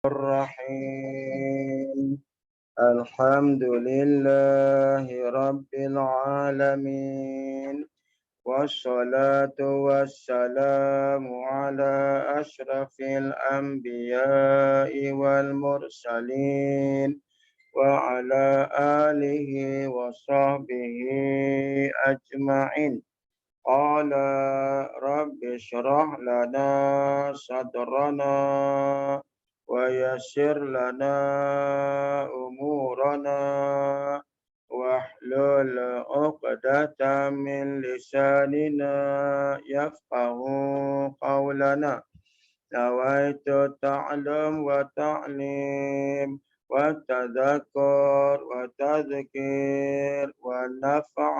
الرحيم الحمد لله رب العالمين والصلاة والسلام على أشرف الأنبياء والمرسلين وعلى آله وصحبه أجمعين. قال رب اشرح لنا صدرنا ويسر لنا أمورنا واحلل عقدة من لساننا يفقه قولنا. نويت تعلم وتعليم والتذكر وتذكير والنفع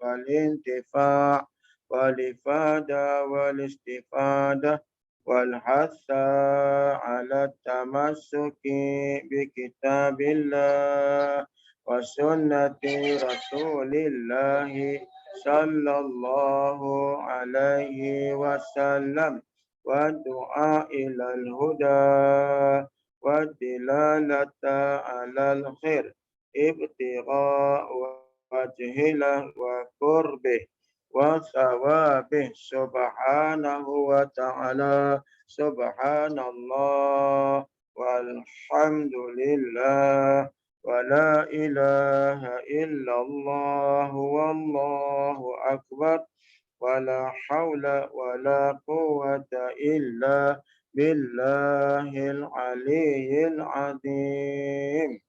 والانتفاع والإفادة والاستفادة والحث على التمسك بكتاب الله وسنة رسول الله صلى الله عليه وسلم والدعاء إلى الهدى والدلالة على الخير ابتغاء وجهه وقربه وثوابه سبحانه وتعالى. سبحان الله والحمد لله ولا إله إلا الله والله أكبر ولا حول ولا قوة إلا بالله العلي العظيم.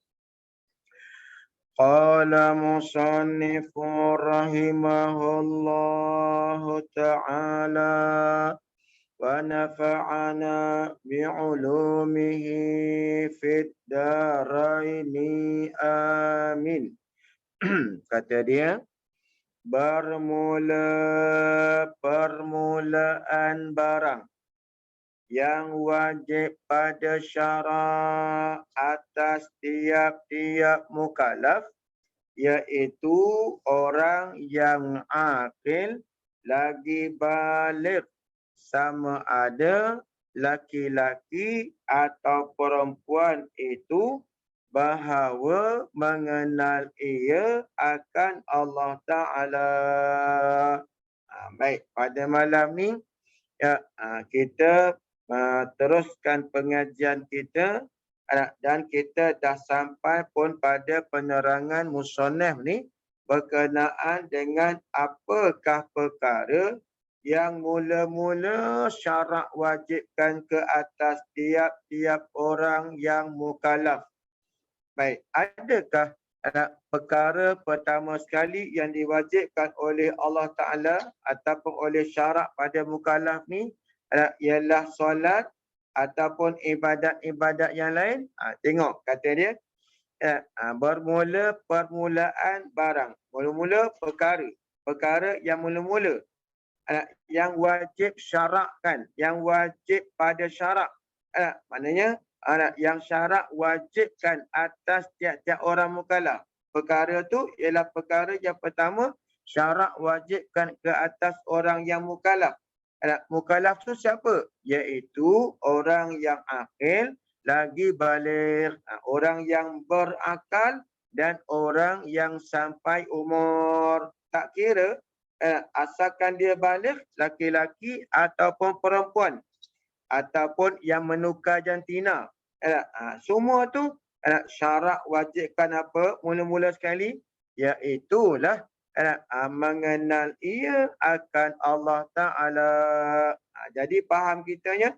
قال مصنف رحمه الله تعالى ونفعنا بعلومه في الدارين آمين. Kata dia, bermula permulaan barang yang wajib pada syarak atas tiap-tiap mukallaf, iaitu orang yang akil lagi baligh, sama ada laki-laki atau perempuan itu, bahawa mengenal ia akan Allah Ta'ala. Baik, pada malam ni kita teruskan pengajian kita dan kita dah sampai pun pada penerangan musannaf ni berkenaan dengan apakah perkara yang mula-mula syarak wajibkan ke atas tiap-tiap orang yang mukallaf. Baik, adakah perkara pertama sekali yang diwajibkan oleh Allah Ta'ala ataupun oleh syarak pada mukallaf ni ialah solat ataupun ibadat-ibadat yang lain? Tengok, kata dia, bermula permulaan barang. Mula-mula perkara yang mula-mula yang wajib syarakkan, yang wajib pada syarak. Maknanya yang syarak wajibkan atas tiap-tiap orang mukallaf. Perkara tu ialah perkara yang pertama, syarak wajibkan ke atas orang yang mukallaf. Mukallaf tu siapa? Iaitu orang yang akil lagi baligh, orang yang berakal dan orang yang sampai umur. Tak kira asalkan dia baligh, laki-laki ataupun perempuan, ataupun yang menukar jantina. Semua tu syarak wajibkan apa? Mula-mula sekali, iaitulah mengenal ia akan Allah Ta'ala. Jadi faham kitanya,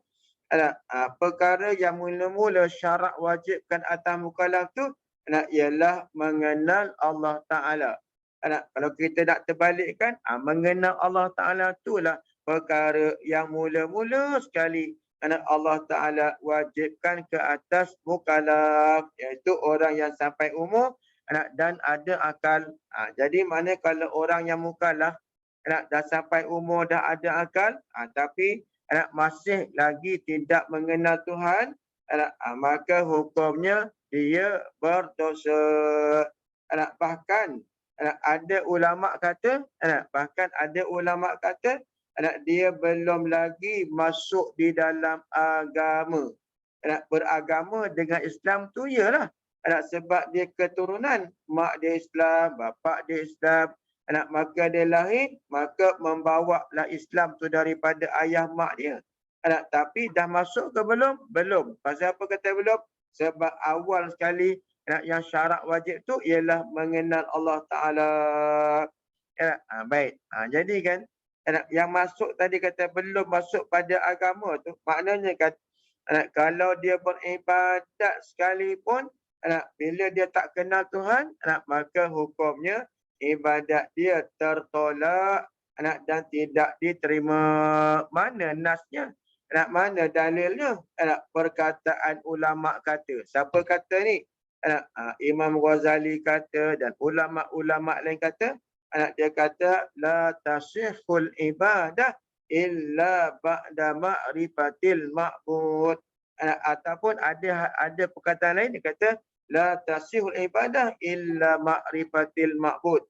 perkara yang mula-mula syarak wajibkan atas mukallaf tu ialah mengenal Allah Ta'ala. Kalau kita nak terbalikkan, mengenal Allah Ta'ala itulah perkara yang mula-mula sekali Allah Ta'ala wajibkan ke atas mukallaf, iaitu orang yang sampai umur dan ada akal. Jadi mana kalau orang yang mukallaf dah sampai umur, dah ada akal, tapi masih lagi tidak mengenal Tuhan, maka hukumnya dia berdosa. Bahkan ada ulama kata, dia belum lagi masuk di dalam agama. beragama dengan Islam tu ialah sebab dia keturunan mak dia Islam, bapa dia Islam, maka dia lahir, maka membawa lah Islam tu daripada ayah mak dia. Tapi dah masuk ke belum? Belum. Pasal apa kata belum? Sebab awal sekali yang syarat wajib tu ialah mengenal Allah Ta'ala. Baik. Jadi kan, yang masuk tadi kata belum masuk pada agama tu, maknanya kan, kalau dia beribadat sekalipun, bila dia tak kenal Tuhan, maka hukumnya ibadat dia tertolak dan tidak diterima. Mana nasnya? Mana dalilnya? Perkataan ulama kata. Siapa kata ni? Imam Ghazali kata dan ulama-ulama lain kata. Dia kata la tasihul ibadah illa ba'da ma'rifatil ma'bud. Ataupun ada perkataan lain dia kata la tasihul ibadah illa ma'rifatil ma'bud.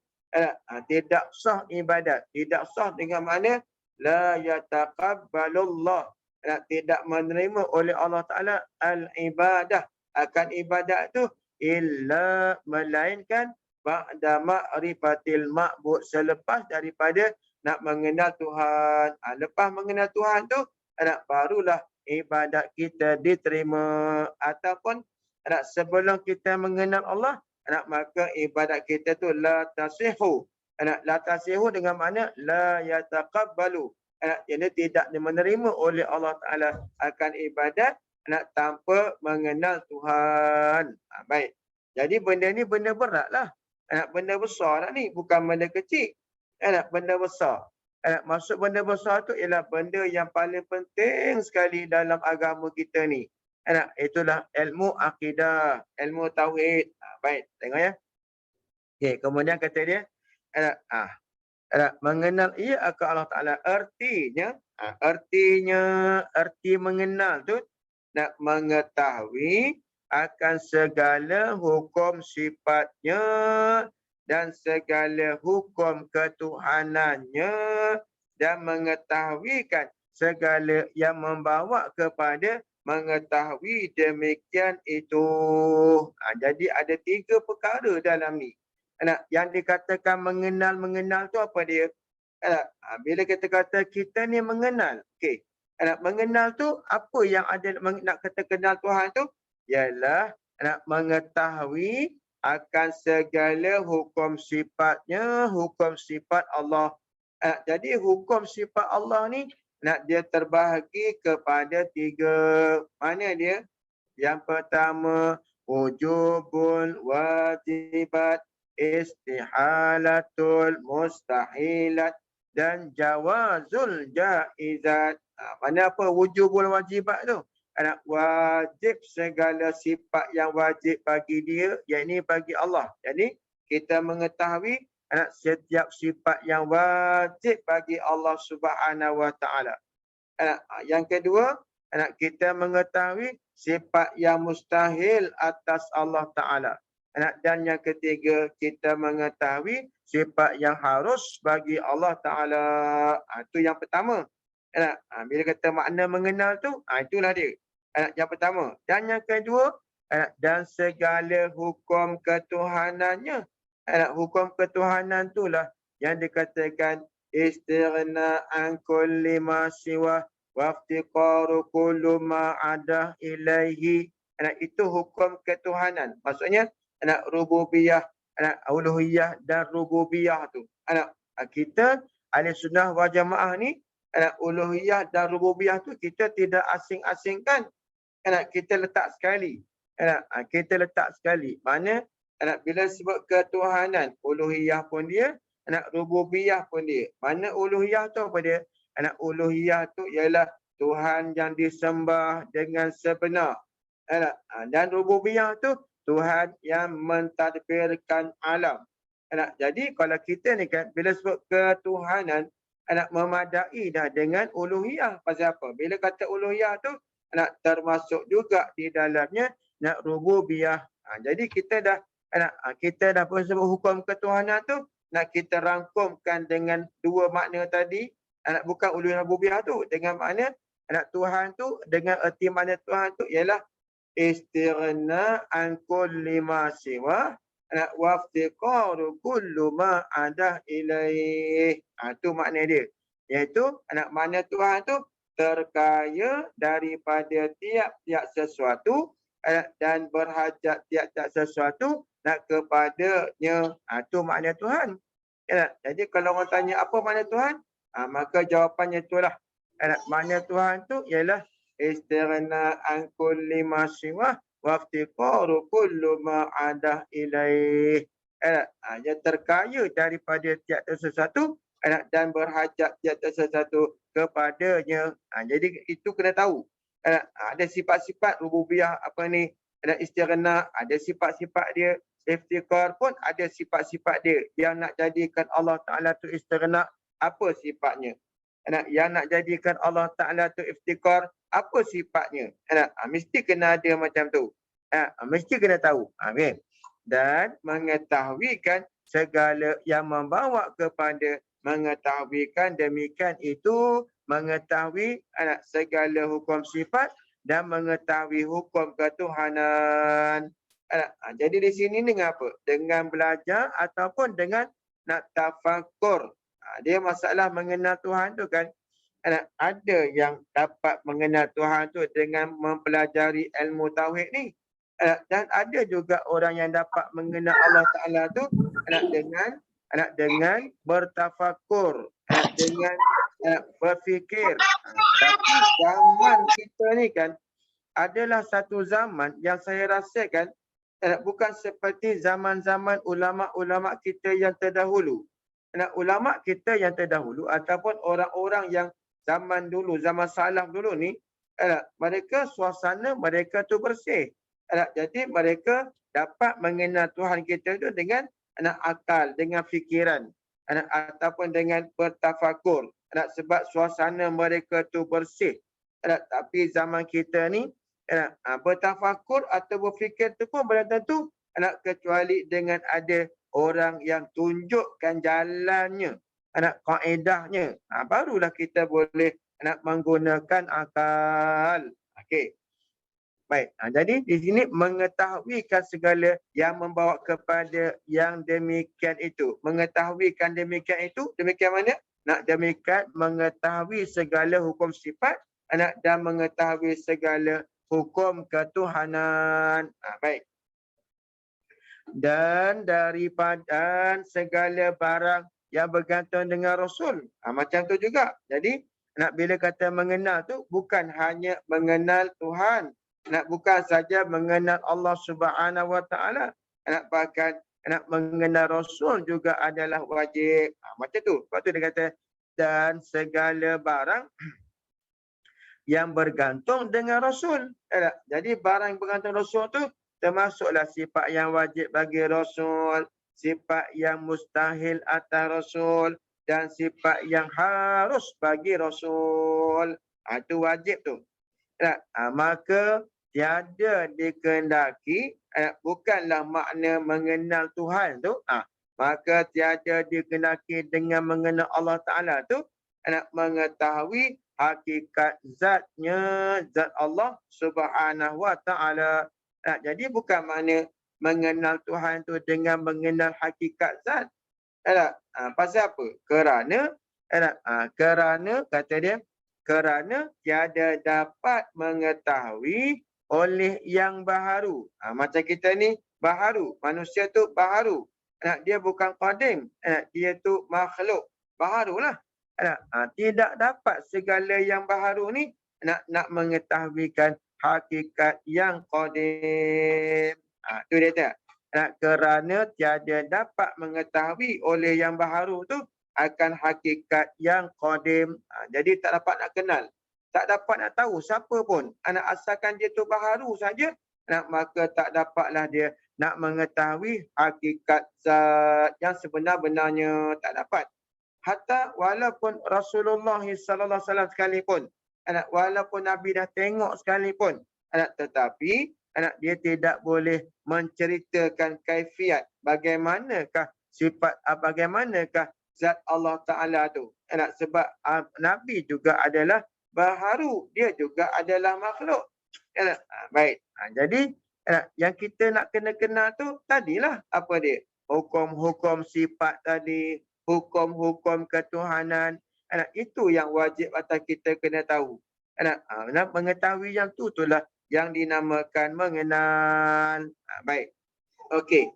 Tidak sah ibadat. Tidak sah dengan makna la yataqabbalullah. Tidak menerima oleh Allah Ta'ala al-ibadah. Akan ibadat tu illa melainkan ba'da ma'rifatil ma'bud. Selepas daripada nak mengenal Tuhan. Lepas mengenal Tuhan tu, barulah ibadat kita diterima. Ataupun sebelum kita mengenal Allah, maka ibadat kita tu la tasihu. La tasihu dengan makna la yataqabbalu. Ia tidak menerima oleh Allah Ta'ala akan ibadat tanpa mengenal Tuhan. Baik. Jadi benda ni benda berat lah. Benda besar lah ni. Bukan benda kecil. Benda besar. Maksud benda besar tu ialah benda yang paling penting sekali dalam agama kita ni. Itulah ilmu akidah, ilmu tauhid. Baik, tengok ya. Okay, kemudian kata dia, mengenal ia akan Allah Ta'ala. Arti mengenal tu, nak mengetahui akan segala hukum sifatnya dan segala hukum ketuhanannya dan mengetahuikan segala yang membawa kepada mengetahui demikian itu. Jadi ada 3 perkara dalam ni. Yang dikatakan mengenal tu apa dia? Bila kita kata kita ni mengenal. Okey. Mengenal tu apa yang ada nak kata kenal Tuhan tu? Ialah nak mengetahui akan segala hukum sifatnya, hukum sifat Allah. Jadi hukum sifat Allah ni dia terbahagi kepada 3. Mana dia? Yang pertama, wujubul wajibat, istihalatul mustahilat dan jawazul jaizat. Mana apa wujubul wajibat tu? Wajib segala sifat yang wajib bagi dia, yakni bagi Allah. Jadi kita mengetahui setiap sifat yang wajib bagi Allah Subhanahu Wa Taala. Yang kedua, kita mengetahui sifat yang mustahil atas Allah Ta'ala. Dan yang ketiga, kita mengetahui sifat yang harus bagi Allah Ta'ala. Itu yang pertama. Bila kata makna mengenal tu, itulah dia. Yang pertama. Dan yang kedua, dan segala hukum ketuhanannya. Hukum ketuhanan itulah yang dikatakan istighna an kulli ma siwa waftiqaru kullu ma ada ilaihi. Itu hukum ketuhanan. Maksudnya rububiyah, uluhiyah dan rububiyah tu. Kita ahli sunnah wal jamaah ni uluhiyah dan rububiyah tu kita tidak asing-asingkan. Kita letak sekali. Kita letak sekali. Mana bila sebut ketuhanan, uluhiyah pun dia, rububiyah pun dia. Mana uluhiyah tu apa dia? Uluhiyah tu ialah Tuhan yang disembah dengan sebenar. Dan rububiyah tu Tuhan yang mentadbirkan alam. Jadi kalau kita ni kan bila sebut ketuhanan, memadai dah dengan uluhiyah. Pasal apa? Bila kata uluhiyah tu termasuk juga di dalamnya rububiyah. Jadi kita dah pun sebut hukum ketuhanan tu nak kita rangkumkan dengan 2 makna tadi. Bukan uluhiyah rububiyah tu dengan makna Anak Tuhan tu dengan erti mana Tuhan tu ialah istighna an kulli ma siwa waftiqaru kullu ma ada ilaih. Tu makna dia. Iaitu anak mana Tuhan tu terkaya daripada tiap-tiap sesuatu dan berhajat tiap-tiap sesuatu nak kepadanya. Tu makna Tuhan. Jadi kalau orang tanya apa makna Tuhan? Maka jawapannya itulah. Makna Tuhan tu ialah istighna an kulli ma siwa waftiqaru kullu ma ada ilaih. Dia terkaya daripada tiap-tiap sesuatu dan berhajat tiap-tiap sesuatu kepadanya. Jadi itu kena tahu. Ada sifat-sifat rububiyah apa ni, ada istighna, ada sifat-sifat dia. Iftiqar pun ada sifat-sifat dia. Yang nak jadikan Allah Ta'ala tu istighna, apa sifatnya? Yang nak jadikan Allah Ta'ala tu iftiqar, apa sifatnya? Mesti kena ada macam tu. Mesti kena tahu. Dan mengetahuikan segala yang membawa kepada mengetahuikan demikian itu, mengetahui segala hukum sifat dan mengetahui hukum ketuhanan. Jadi di sini dengan apa? Dengan belajar ataupun dengan nak tafakur. Dia masalah mengenal Tuhan tu kan. Ada yang dapat mengenal Tuhan tu dengan mempelajari ilmu tauhid ni. Dan ada juga orang yang dapat mengenal Allah Ta'ala tu dengan bertafakur, dengan berfikir. Tapi zaman kita ni kan adalah satu zaman yang saya rasakan bukan seperti zaman-zaman ulama-ulama kita yang terdahulu. Ulama kita yang terdahulu ataupun orang-orang yang zaman dulu, zaman salaf dulu ni, mereka suasana mereka tu bersih. Jadi mereka dapat mengenal Tuhan kita tu dengan akal, dengan fikiran, ataupun dengan bertafakur. Sebab suasana mereka tu bersih. Tapi zaman kita ni, bertafakur atau berfikir tu pun belum tentu kecuali dengan ada orang yang tunjukkan jalannya, kaedahnya, barulah kita boleh menggunakan akal. Okey. Baik, jadi di sini mengetahuikan segala yang membawa kepada yang demikian itu. Mengetahuikan demikian itu, demikian mana? Nak demikian mengetahui segala hukum sifat dan mengetahui segala hukum ketuhanan. Baik. Dan daripada segala barang yang bergantung dengan Rasul. Macam tu juga. Jadi, bila kata mengenal tu bukan hanya mengenal Tuhan. Bukan saja mengenal Allah Subhanahu Wa Taala, bahkan mengenal Rasul juga adalah wajib. Macam tu. Sebab tu dia kata dan segala barang yang bergantung dengan Rasul. Jadi barang yang bergantung Rasul tu termasuklah sifat yang wajib bagi Rasul, sifat yang mustahil atas Rasul dan sifat yang harus bagi Rasul. Itu wajib tu. Maka tiada dikehendaki, bukanlah makna mengenal Tuhan tu. Maka tiada dikehendaki dengan mengenal Allah Ta'ala tu, mengetahui hakikat zatnya, zat Allah Subhanahu Wa Ta'ala. Jadi bukan makna mengenal Tuhan tu dengan mengenal hakikat zat. Pasal apa? Kerana kata dia, kerana tiada dapat mengetahui oleh yang baharu. Macam kita ni baharu, manusia tu baharu. Dia bukan qadim, dia tu makhluk baharulah. Tidak dapat segala yang baharu ni nak mengetahuikan hakikat yang qadim. Tu dia tak? Kerana tiada dapat mengetahui oleh yang baharu tu akan hakikat yang qadim. Jadi tak dapat nak kenal. Tak dapat nak tahu siapa pun. Asalkan dia tu baharu saja, maka tak dapatlah dia nak mengetahui hakikat zat yang sebenar-benarnya. Tak dapat. Hatta walaupun Rasulullah sallallahu alaihi wasallam sekalipun, walaupun Nabi dah tengok sekalipun, tetapi dia tidak boleh menceritakan kaifiat bagaimanakah sifat, bagaimanakah zat Allah Ta'ala tu. Sebab Nabi juga adalah baharu. Dia juga adalah makhluk. Baik. Jadi yang kita nak kena kenal tu tadilah apa dia? Hukum-hukum sifat tadi, hukum-hukum ketuhanan. Itu yang wajib atas kita kena tahu. Mengetahui yang tu itulah yang dinamakan mengenal. Baik. Okey.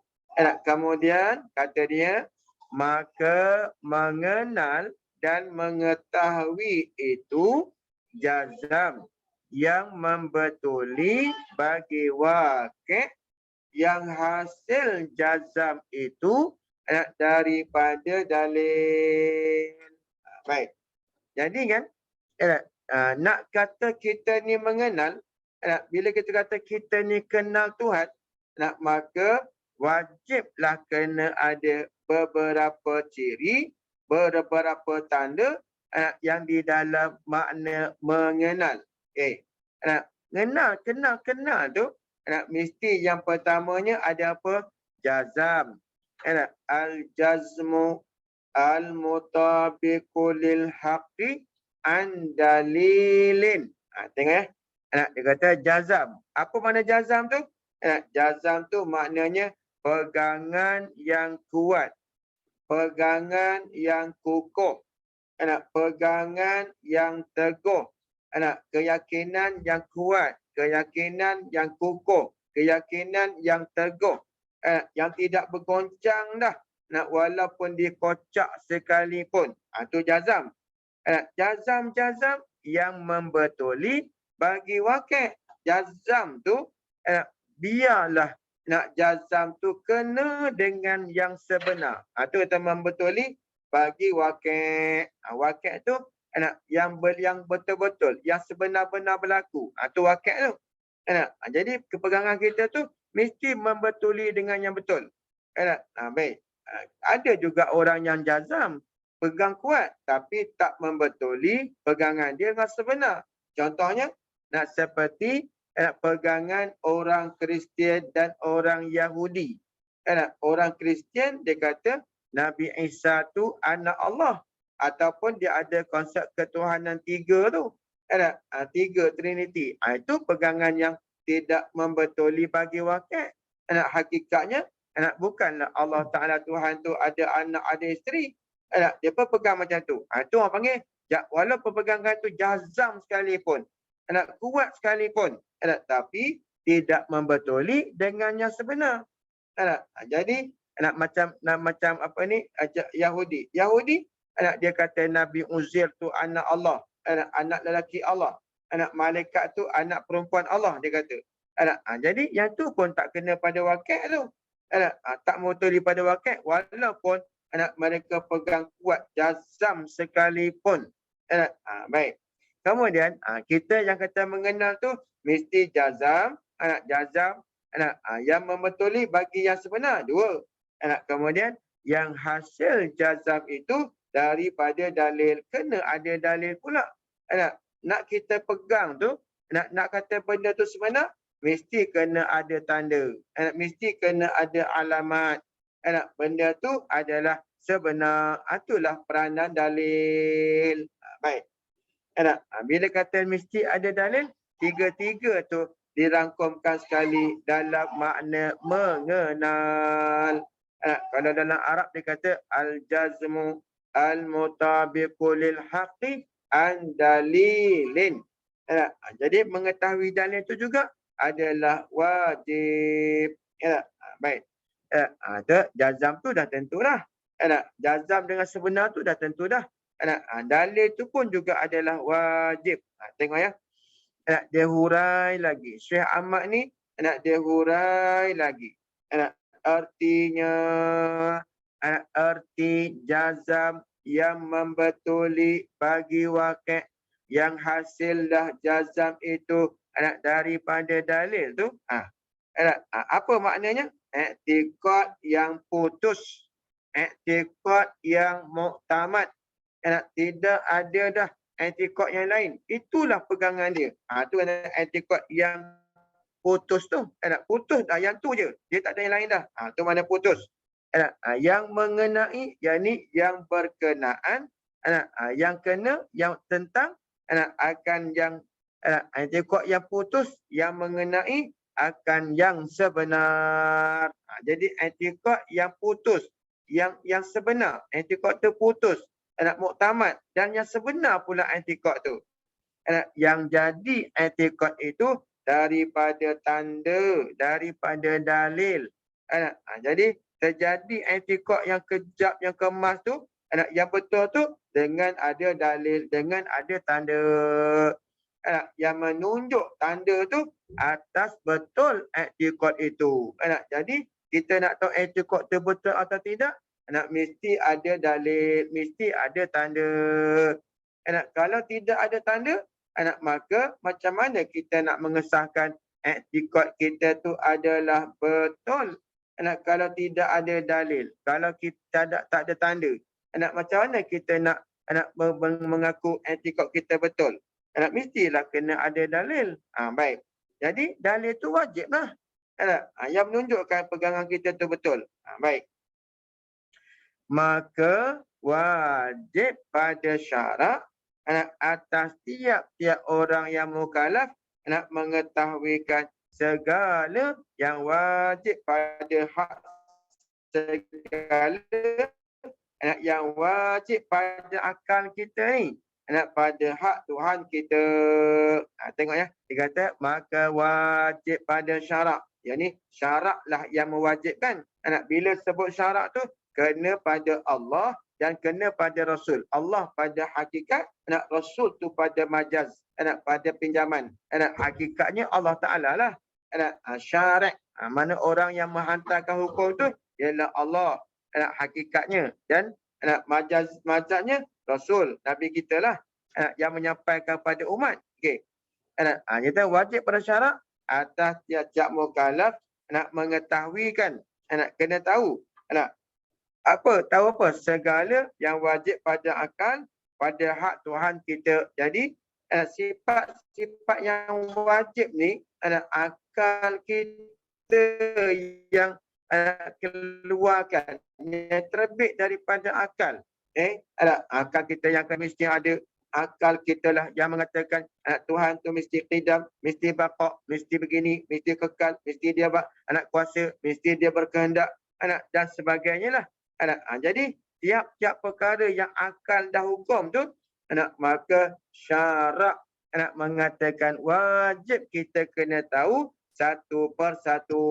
Kemudian kata dia, maka mengenal dan mengetahui itu jazam yang membetuli bagi wakil yang hasil jazam itu daripada dalil. Baik. Jadi kan, nak kata kita ni mengenal, bila kita kata kita ni kenal Tuhan, maka wajiblah kena ada beberapa ciri, beberapa tanda yang di dalam makna mengenal. Okay. Kenal tu mesti yang pertamanya ada apa? Jazam. Al-jazmu al-mutabiqu lil haqqi an dalilin. Tengok ya. Dia kata jazam. Apa makna jazam tu? Jazam tu maknanya pegangan yang kuat, pegangan yang kukuh, pegangan yang teguh, keyakinan yang kuat, keyakinan yang kukuh, keyakinan yang teguh, yang tidak bergoncang dah, walaupun dikocak sekalipun. Itu jazam. Jazam-jazam yang membetuli bagi wakil. Jazam tu biarlah nak jazam tu kena dengan yang sebenar. Itu kita membetuli bagi wakil. Wakil tu yang betul-betul, yang sebenar-benar berlaku. Itu wakil tu. Jadi kepegangan kita tu mesti membetuli dengan yang betul. Baik. Ada juga orang yang jazam, pegang kuat tapi tak membetuli pegangan dia dengan sebenar. Contohnya, seperti pegangan orang Kristian dan orang Yahudi. Orang Kristian dia kata Nabi Isa tu anak Allah. Ataupun dia ada konsep ketuhanan tiga tu. Tiga Trinity. Itu pegangan yang tidak membetuli bagi wakil. Hakikatnya bukanlah Allah Ta'ala Tuhan tu ada anak, ada isteri. Dia pun pegang macam tu. Itu orang panggil, walaupun pegangan tu jazam sekalipun, kuat sekalipun, tapi tidak membetuli dengan yang sebenar. Jadi macam apa ni, Yahudi. Yahudi dia kata Nabi Uzair tu anak Allah, anak lelaki Allah, anak malaikat tu anak perempuan Allah, dia kata. Jadi yang tu pun tak kena pada wakil tu. Tak membetuli pada wakil walaupun mereka pegang kuat jazam sekalipun. Baik. Kemudian kita yang kata mengenal tu mesti jazam, jazam yang membetuli bagi yang sebenar. Dua. Kemudian yang hasil jazam itu daripada dalil. Kena ada dalil pula. Nak kita pegang tu, nak kata benda tu sebenar, mesti kena ada tanda. Mesti kena ada alamat. Benda tu adalah sebenar. Itulah peranan dalil. Baik. Bila kata mesti ada dalil, tiga-tiga tu dirangkumkan sekali dalam makna mengenal. Kalau dalam Arab dia kata al-jazmu al-mutabiqu lil haqqi an dalilin. Jadi mengetahui dalil itu juga adalah wajib. Baik. Jazam tu dah tentulah. Jazam dengan sebenar tu dah tentu dah. Dalil tu pun juga adalah wajib. Tengok ya. Dia hurai lagi. Syekh Ahmad ni dia hurai lagi. Artinya arti jazam yang membetuli bagi wakil yang hasil dah jazam itu daripada dalil tu. Apa maknanya? I'tiqad yang putus. I'tiqad yang muktamad. Tidak ada dah i'tiqad yang lain. Itulah pegangan dia. Tu i'tiqad yang putus tu. Putus dah yang tu je. Dia tak ada yang lain dah. Tu mana putus. Yang mengenai, yakni yang berkenaan, yang kena, yang tentang akan yang i'tiqad yang putus yang mengenai akan yang sebenar. Jadi i'tiqad yang putus, yang sebenar, i'tiqad tu putus, muktamad dan yang sebenar pula i'tiqad tu. Yang jadi i'tiqad itu daripada tanda, daripada dalil. Jadi terjadi i'tiqad yang kejap, yang kemas tu, yang betul tu dengan ada dalil, dengan ada tanda. Yang menunjuk tanda tu atas betul i'tiqad itu. Jadi kita nak tahu i'tiqad tu betul atau tidak, mesti ada dalil, mesti ada tanda. Kalau tidak ada tanda, maka macam mana kita nak mengesahkan i'tiqad kita tu adalah betul? Kalau tidak ada dalil, kalau kita tak ada tanda, macam mana kita nak mengaku i'tiqad kita betul? Mestilah kena ada dalil. Baik. Jadi dalil tu wajiblah. Yang menunjukkan pegangan kita tu betul. Baik. Maka wajib pada syarak atas tiap-tiap orang yang mukallaf nak mengetahuikan segala yang wajib pada hak, segala yang wajib pada akal kita ni, pada hak Tuhan kita. Tengok ya, dia kata maka wajib pada syarak. Yang ni syaraklah yang mewajibkan. Bila sebut syarak tu kena pada Allah dan kena pada Rasul. Allah pada hakikat, Rasul tu pada majaz, pada pinjaman. Hakikatnya Allah Ta'ala lah. Syarak, mana orang yang menghantarkan hukum tu ialah Allah, hakikatnya. Dan majaznya Rasul, Nabi kita lah, yang menyampaikan pada umat. Okey. Kita wajib pada syarak atas tiap-tiap mukallaf nak mengetahuikan, kena tahu. Tahu apa? Segala yang wajib pada akal, pada hak Tuhan kita. Jadi, sifat-sifat yang wajib ni, akal kita yang keluarkan, yang terbit daripada akal. Akal kita yang mesti ada. Akal kita lah yang mengatakan Tuhan tu mesti qidam, mesti baqa, mesti begini, mesti kekal, mesti dia anak kuasa, mesti dia berkehendak, dan sebagainya lah. Jadi tiap-tiap perkara yang akal dah hukum tu, maka syarak mengatakan wajib kita kena tahu satu persatu.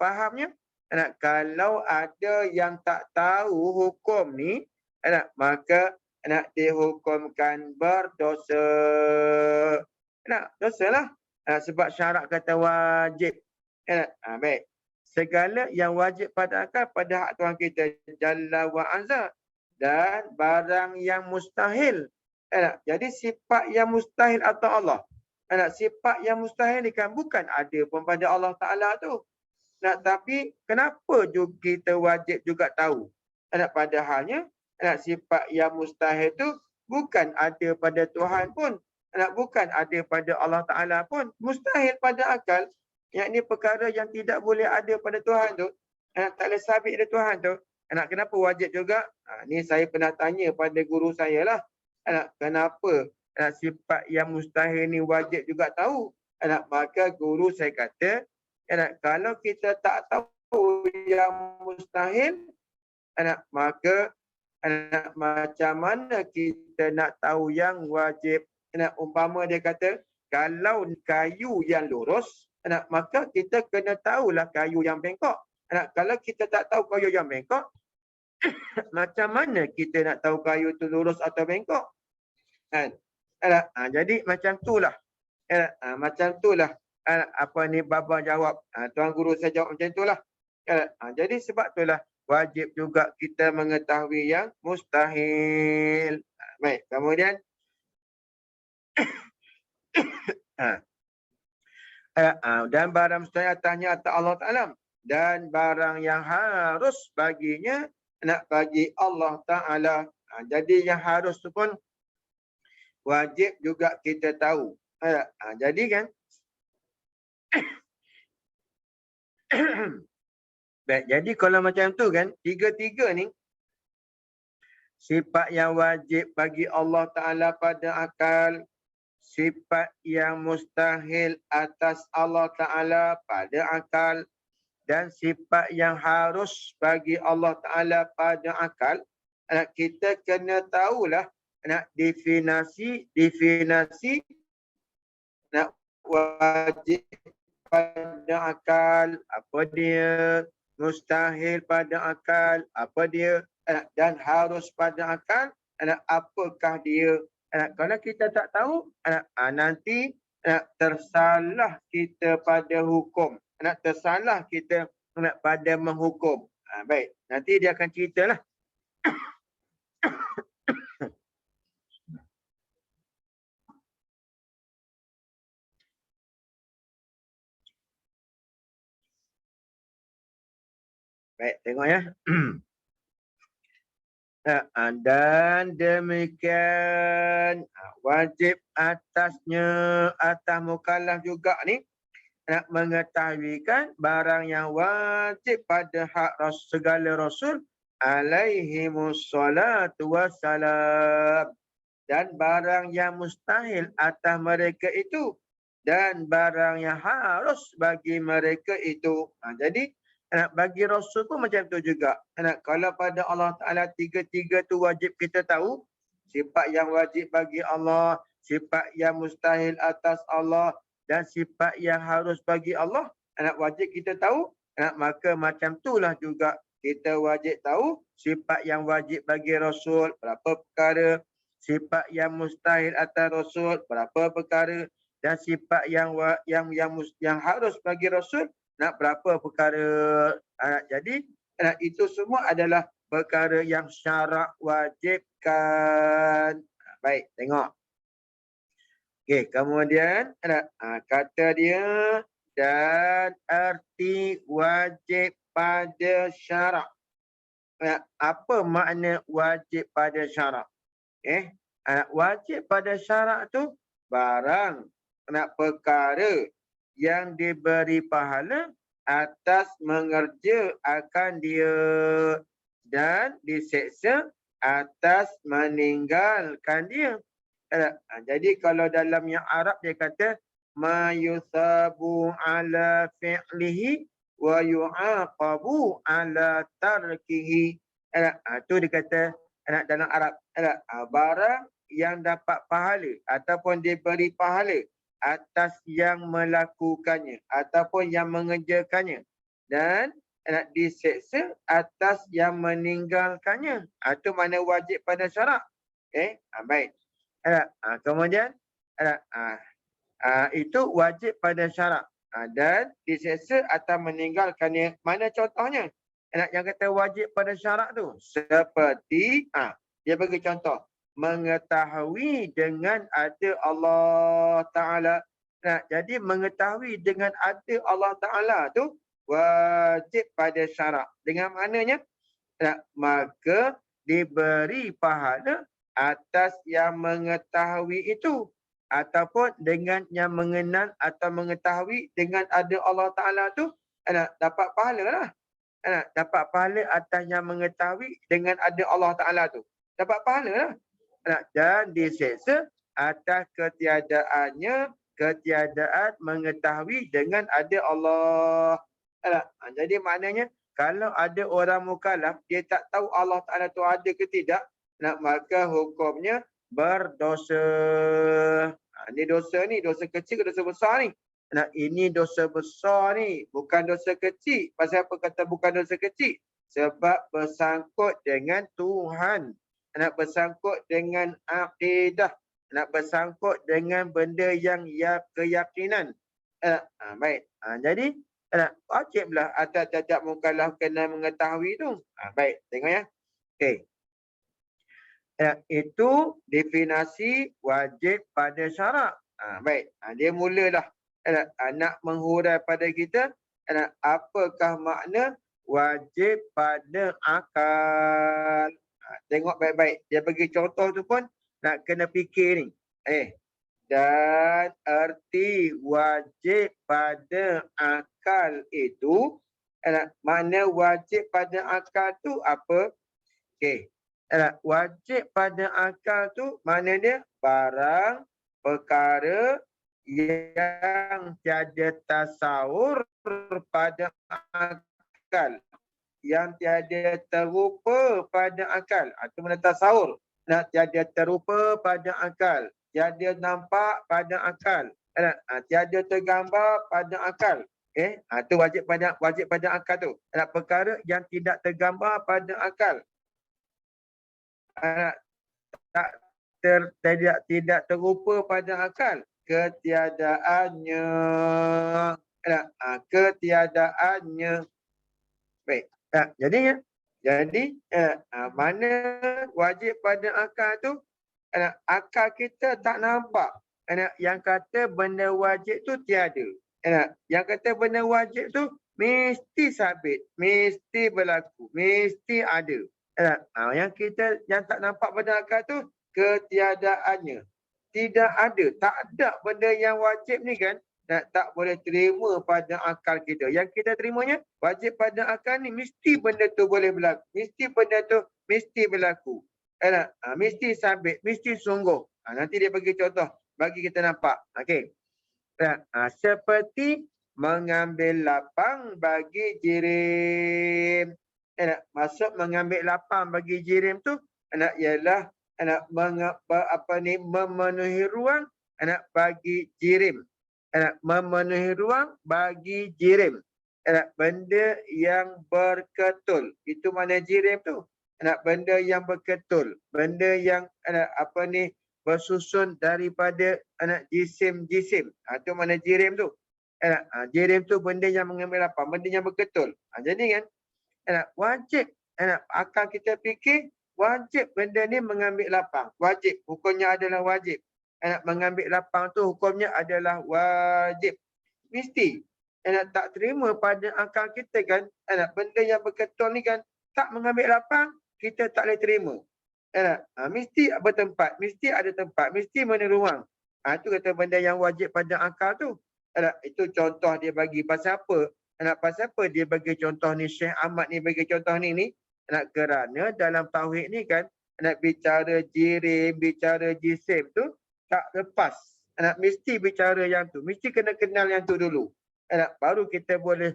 Fahamnya? Kalau ada yang tak tahu hukum ni, maka dihukumkan berdosa. Dosa lah. Sebab syarak kata wajib. Baik. Segala yang wajib pada akal, pada hak Tuhan kita Jalla wa Azza, dan barang yang mustahil. Jadi sifat yang mustahil atau Allah. Sifat yang mustahil ni kan bukan ada pun pada Allah Ta'ala tu. Tapi kenapa juga kita wajib juga tahu? Padahalnya sifat yang mustahil tu bukan ada pada Tuhan pun. Bukan ada pada Allah Ta'ala pun. Mustahil pada akal. Yang ni perkara yang tidak boleh ada pada Tuhan tu. Tak boleh sabit ada Tuhan tu. Kenapa wajib juga? Ni saya pernah tanya pada guru saya lah. Kenapa sifat yang mustahil ni wajib juga tahu? Maka guru saya kata, kalau kita tak tahu yang mustahil, maka macam mana kita nak tahu yang wajib? Umpama dia kata, kalau kayu yang lurus, maka kita kena tahulah kayu yang bengkok. Kalau kita tak tahu kayu yang bengkok, macam mana kita nak tahu kayu tu lurus atau bengkok? Jadi macam itulah. Macam itulah apa ni Baba jawab. Tuan guru saya jawab macam itulah. Jadi sebab itulah wajib juga kita mengetahui yang mustahil. Baik, kemudian dan barang mustahil atasnya atas Allah Ta'ala, dan barang yang harus baginya nak bagi Allah Ta'ala. Jadi yang harus tu pun wajib juga kita tahu. Jadi kan baik, jadi kalau macam tu kan, tiga-tiga ni sifat yang wajib bagi Allah Ta'ala pada akal, sifat yang mustahil atas Allah Ta'ala pada akal, dan sifat yang harus bagi Allah Ta'ala pada akal. Kita kena tahulah definisi wajib pada akal, apa dia, mustahil pada akal, apa dia, dan harus pada akal, apakah dia. Kalau kita tak tahu, nanti tersalah kita pada hukum, tersalah kita pada menghukum. Baik, nanti dia akan ceritalah. Baik, tengok ya. Dan demikian wajib atasnya, atas mukallaf juga ni, nak mengetahui kan barang yang wajib pada hak segala Rasul alaihimus salatu wassalam, dan barang yang mustahil atas mereka itu, dan barang yang harus bagi mereka itu. Jadi bagi Rasul pun macam tu juga. Kalau pada Allah Ta'ala tiga-tiga tu wajib kita tahu. Sifat yang wajib bagi Allah, sifat yang mustahil atas Allah, dan sifat yang harus bagi Allah. Wajib kita tahu. Maka macam itulah juga kita wajib tahu sifat yang wajib bagi Rasul, berapa perkara. Sifat yang mustahil atas Rasul, berapa perkara. Dan sifat yang harus bagi Rasul, berapa perkara. Jadi itu semua adalah perkara yang syarak wajibkan. Baik, tengok. Okey, kemudian kata dia, dan arti wajib pada syarak. Apa makna wajib pada syarak? Wajib pada syarak tu barang, perkara yang diberi pahala atas mengerjakan dia, dan diseksa atas meninggalkan dia. Jadi kalau dalam yang Arab dia kata ma yusabu ala fi'lihi wa yu'aqabu ala tarkihi. Itu dia kata dalam Arab. Barang yang dapat pahala ataupun diberi pahala atas yang melakukannya ataupun yang mengerjakannya, dan diseksa atas yang meninggalkannya. Itu mana wajib pada syarak. Baik. Kemudian itu wajib pada syarak, dan diseksa atau meninggalkannya. Mana contohnya? Yang kata wajib pada syarak tu seperti dia bagi contoh, mengetahui dengan ada Allah Ta'ala. Jadi mengetahui dengan ada Allah Ta'ala tu wajib pada syarak. Dengan maknanya maka diberi pahala atas yang mengetahui itu, ataupun dengan yang mengenal atau mengetahui dengan ada Allah Ta'ala tu dapat pahala lah. Dapat pahala atas yang mengetahui dengan ada Allah Ta'ala tu. Dapat pahala lah. Dan diseksa atas ketiadaan mengetahui dengan ada Allah. Jadi maknanya kalau ada orang mukallaf dia tak tahu Allah Ta'ala tu ada ke tidak, maka hukumnya berdosa. Ini dosa ni, dosa kecil ke dosa besar ni? Ini dosa besar ni, bukan dosa kecil. Pasal apa kata bukan dosa kecil? Sebab bersangkut dengan Tuhan. Bersangkut dengan akidah. Bersangkut dengan benda yang keyakinan. Baik. Jadi wajiblah atas tiap mukallaf kena mengetahui tu. Baik, tengok ya. Okey. Itu definisi wajib pada syarak. Baik, dia mulalah nak menghurai pada kita apakah makna wajib pada akal. Tengok baik-baik. Dia bagi contoh tu pun nak kena fikir ni. Dan arti wajib pada akal itu, makna wajib pada akal tu apa? Okey. Wajib pada akal tu mana dia? Barang, perkara yang tiada tasawur pada akal. Yang tiada terupa pada akal. Itu mana tasawur. Tiada terupa pada akal. Tiada nampak pada akal. Tiada tergambar pada akal. Itu wajib pada akal tu. Perkara yang tidak tergambar pada akal. Tidak terupa pada akal ketiadaannya. Ketiadaannya. Baik. Jadi mana wajib pada akal tu, akal kita tak nampak. Yang kata benda wajib tu tiada. Yang kata benda wajib tu mesti sabit, mesti berlaku, mesti ada. Yang tak nampak pada akal tu ketiadaannya. Tidak ada, tak ada benda yang wajib ni kan, tak boleh terima pada akal kita. Yang kita terimanya wajib pada akal ni mesti benda tu boleh berlaku, mesti benda tu mesti berlaku. Mesti sabit, mesti sungguh. Nanti dia bagi contoh bagi kita nampak. Okey. Seperti mengambil lapang bagi jirim. Maksud mengambil lapang bagi jirim tu ialah memenuhi ruang bagi jirim. Memenuhi ruang bagi jirim. Benda yang berketul. Itu mana jirim tu? Benda yang berketul. Benda yang bersusun daripada jisim-jisim. Itu mana jirim tu? Jirim tu benda yang mengambil lapang, benda yang berketul. Jadi kan wajib akal kita fikir wajib benda ni mengambil lapang. Wajib, hukumnya adalah wajib. Mengambil lapang tu hukumnya adalah wajib. Mesti. Tak terima pada akal kita kan, benda yang berketul ni kan, tak mengambil lapang, kita tak boleh terima. Mesti bertempat, mesti ada tempat, mesti mana ruang. Itu kata benda yang wajib pada akal tu. Itu contoh dia bagi. Pasal apa? Pasal apa dia bagi contoh ni, Syekh Ahmad ni bagi contoh ni? Kerana dalam tauhid ni kan, bicara jirim, bicara jisim tu tak lepas. Mesti bicara yang tu, mesti kena kenal yang tu dulu. Baru kita boleh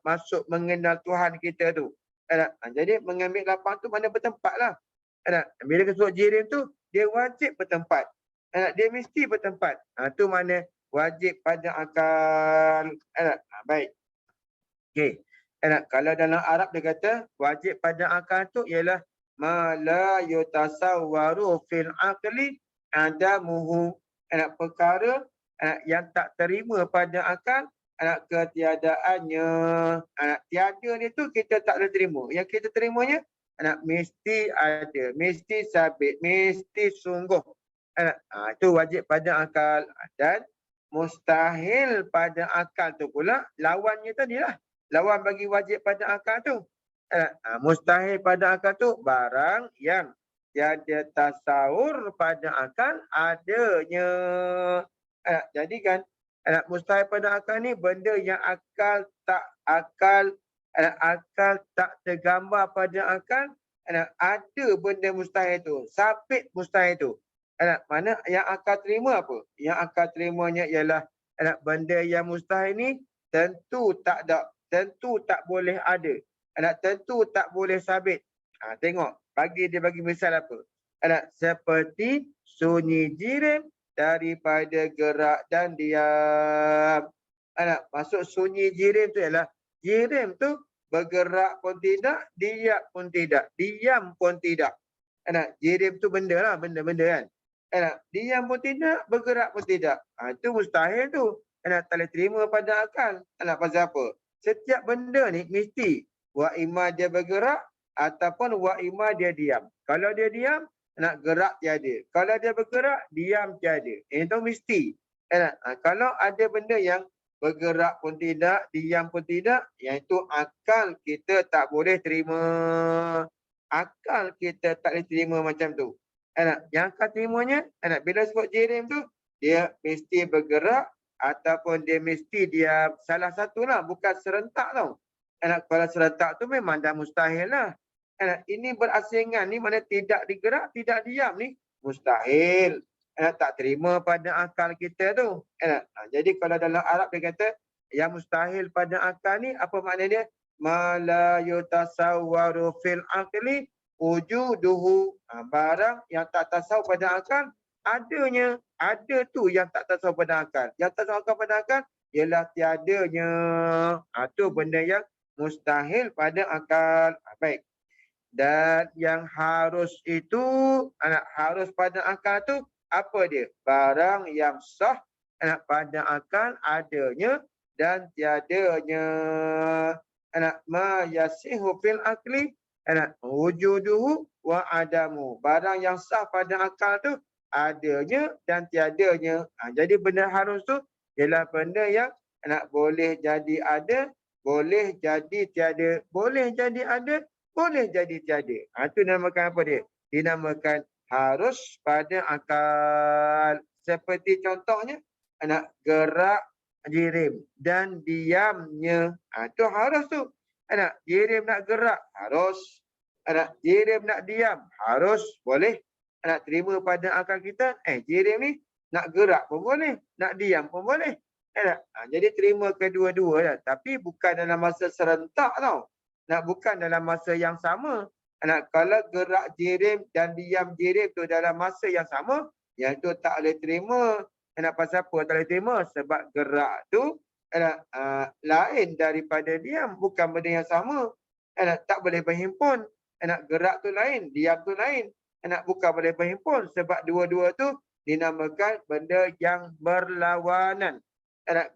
masuk mengenal Tuhan kita tu. Jadi mengambil lapang tu mana bertempat lah. Bila kesut jirim tu, dia wajib bertempat. Dia mesti bertempat. Tu mana wajib pada akal. Baik. Okey. Kalau dalam Arab dia kata wajib pada akal tu ialah ma la yutasawwaru fil aqli adamuhu. Perkara yang tak terima pada akal ketiadaannya. Tiada ni tu kita tak boleh terima. Yang kita terimanya mesti ada, mesti sabit, mesti sungguh. Itu wajib pada akal. Dan mustahil pada akal tu pula lawannya tadi lah. Lawan bagi wajib pada akal tu. Mustahil pada akal tu barang yang tiada tasawur pada akal adanya. Jadi kan mustahil pada akal ni benda yang akal tak tergambar pada akal. Ada benda mustahil tu, sabit mustahil tu. Mana yang akal terima apa? Yang akal terimanya ialah benda yang mustahil ni tentu tak ada, tentu tak boleh ada. Tentu tak boleh sabit. Tengok, dia bagi misal apa? Seperti sunyi jirim daripada gerak dan diam. Maksud sunyi jirim tu ialah jirim tu bergerak pun tidak, diam pun tidak, diam pun tidak. Jirim tu benda lah, benda-benda kan. Diam pun tidak, bergerak pun tidak. Itu mustahil tu. Tak boleh terima pada akal. Pasal apa? Setiap benda ni mesti wa imma dia bergerak ataupun wa imma dia diam. Kalau dia diam, gerak tiada. Kalau dia bergerak, diam tiada. Itu mesti. Kalau ada benda yang bergerak pun tidak, diam pun tidak, yang itu akal kita tak boleh terima. Akal kita tak boleh terima macam tu. Yang akal terimanya, bila sebut jirim tu, dia mesti bergerak ataupun dia mesti diam. Salah satu lah, bukan serentak tau. Kalau serentak tu memang dah mustahil lah. Ini berasingan ni mana tidak digerak, tidak diam ni mustahil. Tak terima pada akal kita tu. Jadi kalau dalam Arab dia kata yang mustahil pada akal ni apa makna dia? Ma la yutasawwaru fil aqli wujuduhu. Barang yang tak tasawwur pada akal adanya. Ada tu yang tak tasawwur pada akal. Yang tak tasawwur pada akal ialah tiadanya. Tu benda yang mustahil pada akal. Baik. Dan yang harus itu, harus pada akal tu apa dia? Barang yang sah pada akal adanya dan tiadanya. Ma yasihu fil akli wujuduhu wa adamu. Barang yang sah pada akal tu adanya dan tiadanya. Jadi benda harus tu ialah benda yang boleh jadi ada, boleh jadi tiada, boleh jadi ada, boleh jadi tiada. Itu dinamakan apa dia? Dinamakan harus pada akal. Seperti contohnya, gerak jirim dan diamnya. Itu harus tu. Jirim nak gerak, harus. Jirim nak diam, harus. Boleh. Terima pada akal kita, jirim ni nak gerak pun boleh, nak diam pun boleh. Jadi terima kedua-dua lah. Tapi bukan dalam masa serentak tau. Bukan dalam masa yang sama. Kalau gerak jirim dan diam jirim tu dalam masa yang sama, yang tu tak boleh terima. Pasal apa tak boleh terima? Sebab gerak tu lain daripada diam. Bukan benda yang sama. Tak boleh berhimpun. Gerak tu lain, diam tu lain. Bukan boleh berhimpun. Sebab dua-dua tu dinamakan benda yang berlawanan.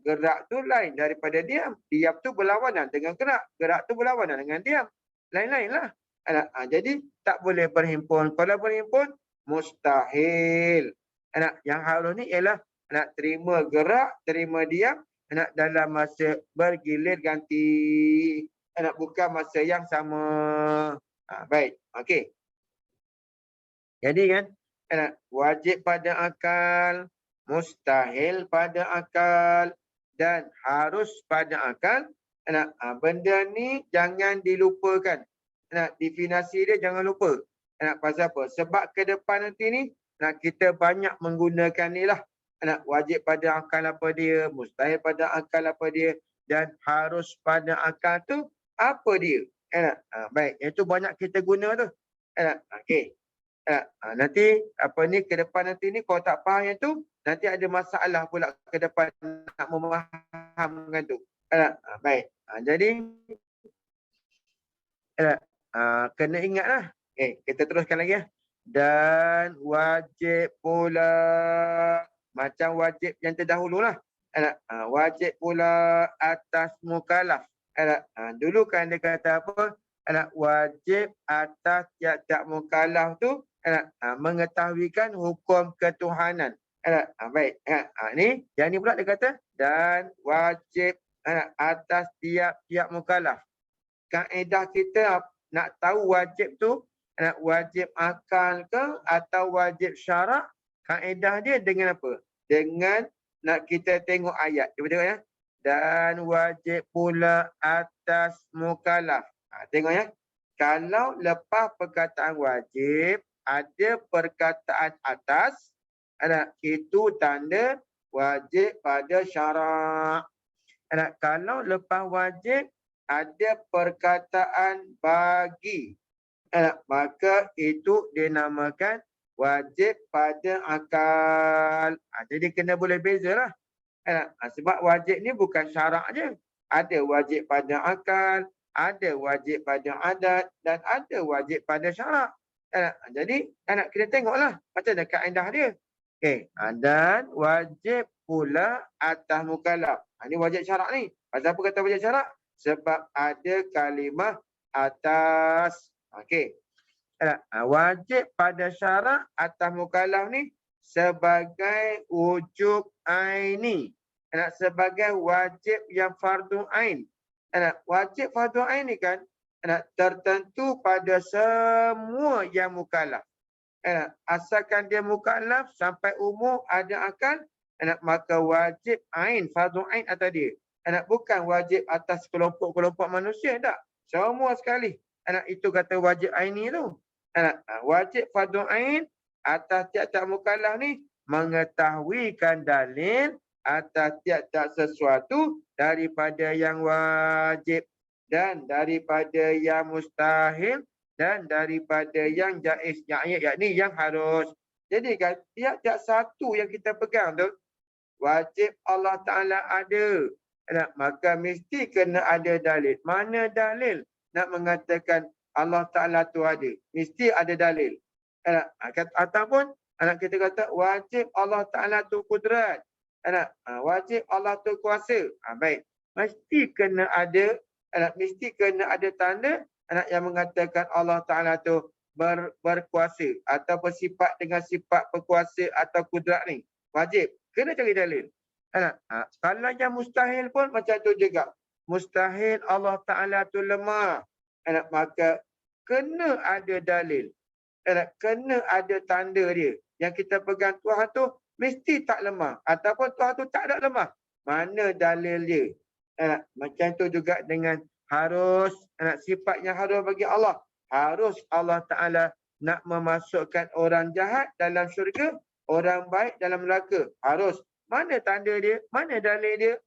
Gerak tu lain daripada diam. Diam tu berlawanan dengan gerak. Gerak tu berlawanan dengan diam. Lain-lain lah. Jadi tak boleh berhimpun. Kalau berhimpun, mustahil. Yang harus ni ialah terima gerak, terima diam dalam masa bergilir ganti. Bukan masa yang sama. Baik. Okey. Jadi kan, wajib pada akal, mustahil pada akal dan harus pada akal. Benda ni jangan dilupakan. Definisi dia jangan lupa. Pasal apa? Sebab ke depan nanti ni kita banyak menggunakan ni lah. Wajib pada akal apa dia, mustahil pada akal apa dia dan harus pada akal tu apa dia. Baik, itu banyak kita guna tu. Okey. Nanti apa ni ke depan nanti ni kalau tak faham yang tu nanti ada masalah pula ke depan nak memahamkan tu. Baik. Jadi kena ingatlah. Kita teruskan lagi ya. Dan wajib pula macam wajib yang terdahululah. Wajib pula atas mukallaf. Dulu kan dia kata apa? Wajib atas tiap-tiap mukallaf tu mengetahuikan hukum ketuhanan. Baik. Ni yang ni pula dia kata dan wajib atas tiap-tiap mukallaf. Kaedah kita nak tahu wajib tu wajib akal ke atau wajib syarak? Kaedah dia dengan apa? Dengan nak kita tengok ayat. Cuba tengok ya. Dan wajib pula atas mukallaf. Tengok ya. Kalau lepas perkataan wajib ada perkataan atas, itu tanda wajib pada syarak. Kalau lepas wajib ada perkataan bagi, maka itu dinamakan wajib pada akal. Jadi kena boleh bezalah. Sebab wajib ni bukan syarak je. Ada wajib pada akal, ada wajib pada adat dan ada wajib pada syarak. Jadi kita tengoklah macam mana kaedah dia. Okey, dan wajib pula atas mukallaf. Ini wajib syarak ni. Pasal apa kata wajib syarak? Sebab ada kalimah atas. Okey. Wajib pada syarak atas mukallaf ni sebagai wujub aini. Sebagai wajib yang fardu ain. Wajib fardu ain ni kan tertentu pada semua yang mukallaf. Asalkan dia mukallaf sampai umur ada akal, maka wajib ain, fardu ain atas dia. Bukan wajib atas kelompok-kelompok manusia, tak. Semua sekali. Anak itu kata wajib aini tu. Anak wajib fardu ain atas tiap-tiap mukallaf ni mengetahuikan dalil atas tiap-tiap sesuatu daripada yang wajib dan daripada yang mustahil dan daripada yang jaiz, yakni yang harus. Jadi kan tiap-tiap satu yang kita pegang tu wajib Allah Ta'ala ada. Maka mesti kena ada dalil. Mana dalil nak mengatakan Allah Ta'ala tu ada? Mesti ada dalil. Ataupun anak kita kata wajib Allah Ta'ala tu kudrat. Wajib Allah tu kuasa. Baik. Mesti kena ada tanda yang mengatakan Allah Ta'ala tu berkuasa atau bersifat dengan sifat berkuasa atau kudrat ni. Wajib. Kena cari dalil. Kalau yang mustahil pun macam tu juga. Mustahil Allah Ta'ala tu lemah. Maka kena ada dalil. Kena ada tanda dia. Yang kita pegang Tuhan tu mesti tak lemah. Ataupun Tuhan tu tak ada lemah. Mana dalil dia? Macam tu juga dengan harus. Sifat yang harus bagi Allah. Harus Allah Ta'ala nak memasukkan orang jahat dalam syurga. Orang baik dalam neraka. Harus. Mana tanda dia? Mana dalil dia?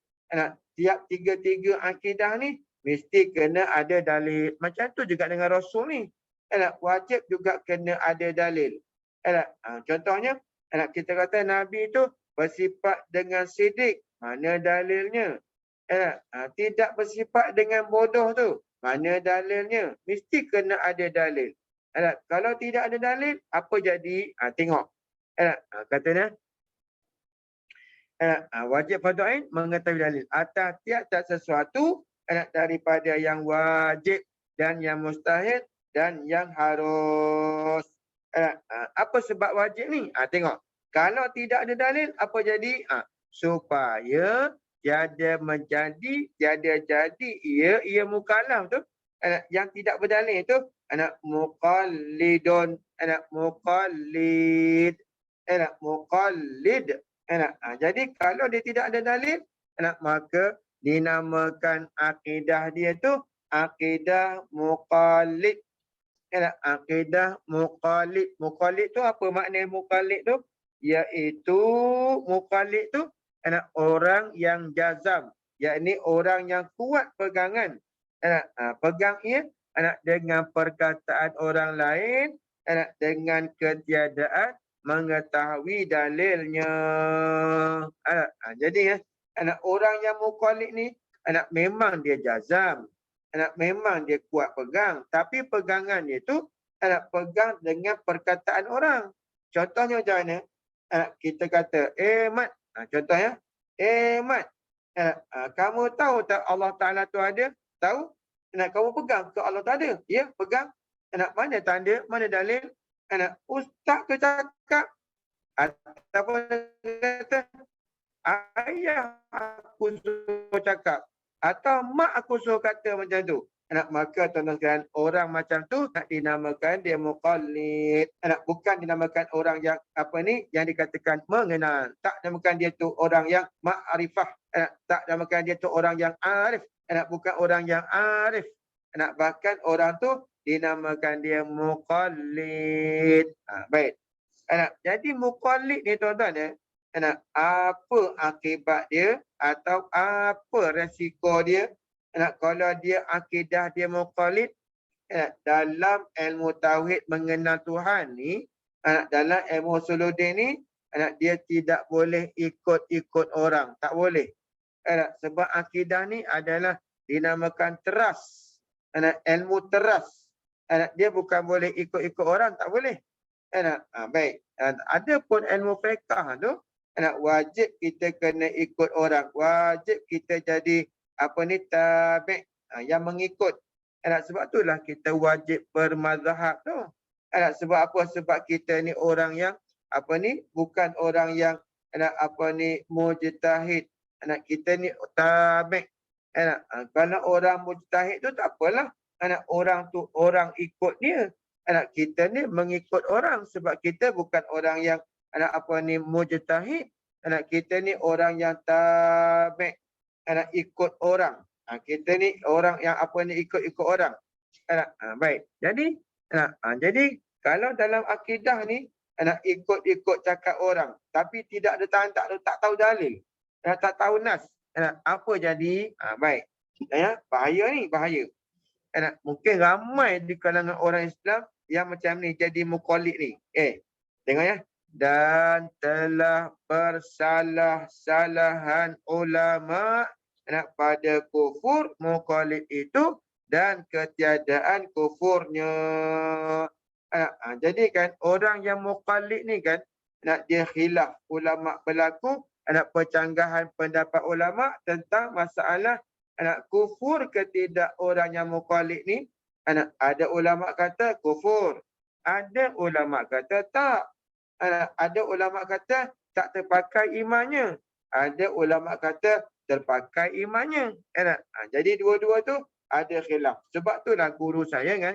Tiap tiga-tiga akidah ni mesti kena ada dalil. Macam tu juga dengan Rasul ni. Wajib juga kena ada dalil. Contohnya, kita kata Nabi tu bersifat dengan sidik. Mana dalilnya? Tidak bersifat dengan bodoh tu. Mana dalilnya? Mesti kena ada dalil. Kalau tidak ada dalil, apa jadi? Tengok. Katanya wajib fardu ain mengetahui dalil atas tiap-tiap sesuatu daripada yang wajib dan yang mustahil dan yang harus. Apa sebab wajib ni? Tengok. Kalau tidak ada dalil, apa jadi? Supaya tiada jadi ia mukallaf tu yang tidak berdalil tu muqallidun, muqallid. Jadi kalau dia tidak ada dalil, maka dinamakan akidah dia tu akidah muqallid. Akidah muqallid. Muqallid tu apa makna muqallid tu? Iaitu muqallid tu orang yang jazam, yakni orang yang kuat pegangan. Pegang ia dengan perkataan orang lain dengan ketiadaan mengetahui dalilnya. Jadi orang yang muqallid ni memang dia jazam, memang dia kuat pegang, tapi pegangan dia tu pegang dengan perkataan orang. Contohnya macam mana? Kita kata, Mat, contohnya, Mat, kamu tahu tak Allah Ta'ala tu ada? Tahu? Kamu pegang ke Allah tak ada? Ya, pegang. Mana tanda? Mana dalil? Ustaz tu cakap. Ataupun kata, ayah aku suruh cakap. Atau mak aku suruh kata macam tu. Maka tuan-tuan, orang macam tu nak dinamakan dia muqallid. Bukan dinamakan orang yang yang dikatakan mengenal. Tak dinamakan dia tu orang yang ma'rifah. Tak dinamakan dia tu orang yang arif. Bukan orang yang arif. Bahkan orang tu dinamakan dia muqallid. Baik. Jadi muqallid ni tuan-tuan, apa akibat dia atau apa resiko dia kalau dia akidah dia muqallid dalam ilmu tauhid mengenal Tuhan ni, dalam ilmu usuluddin ni, dia tidak boleh ikut-ikut orang, tak boleh. Sebab akidah ni adalah dinamakan teras, ilmu teras. Dia bukan boleh ikut-ikut orang, tak boleh. Baik. Ada pun ilmu fiqh tu, wajib kita kena ikut orang. Wajib kita jadi tabi' yang mengikut. Sebab itulah kita wajib bermazhab tu. Sebab apa? Sebab kita ni orang yang bukan orang yang mujtahid. Kita ni tabi'. Kalau orang mujtahid tu tak apalah. Orang tu orang ikut dia. Kita ni mengikut orang sebab kita bukan orang yang mujtahid. Kita ni orang yang tabi', ikut orang. Kita ni orang yang ikut-ikut orang. Baik. Jadi kalau dalam akidah ni ikut-ikut cakap orang tapi tidak ada tak tahu dalil, tak tahu nas, apa jadi? Baik. Bahaya ni, bahaya. Mungkin ramai di kalangan orang Islam yang macam ni jadi muqallid ni. Tengok ya. Dan telah bersalah-salahan ulama pada kufur muqallid itu dan ketiadaan kufurnya. Jadi kan orang yang muqallid ni kan dia khilaf ulama berlaku percanggahan pendapat ulama tentang masalah kufur ke tidak orang yang muqallid ni. Ada ulama kata kufur, ada ulama kata tak. Ada ulama kata tak terpakai imannya, ada ulama kata terpakai imannya. Jadi dua-dua tu ada khilaf. Sebab tu lah guru saya kan,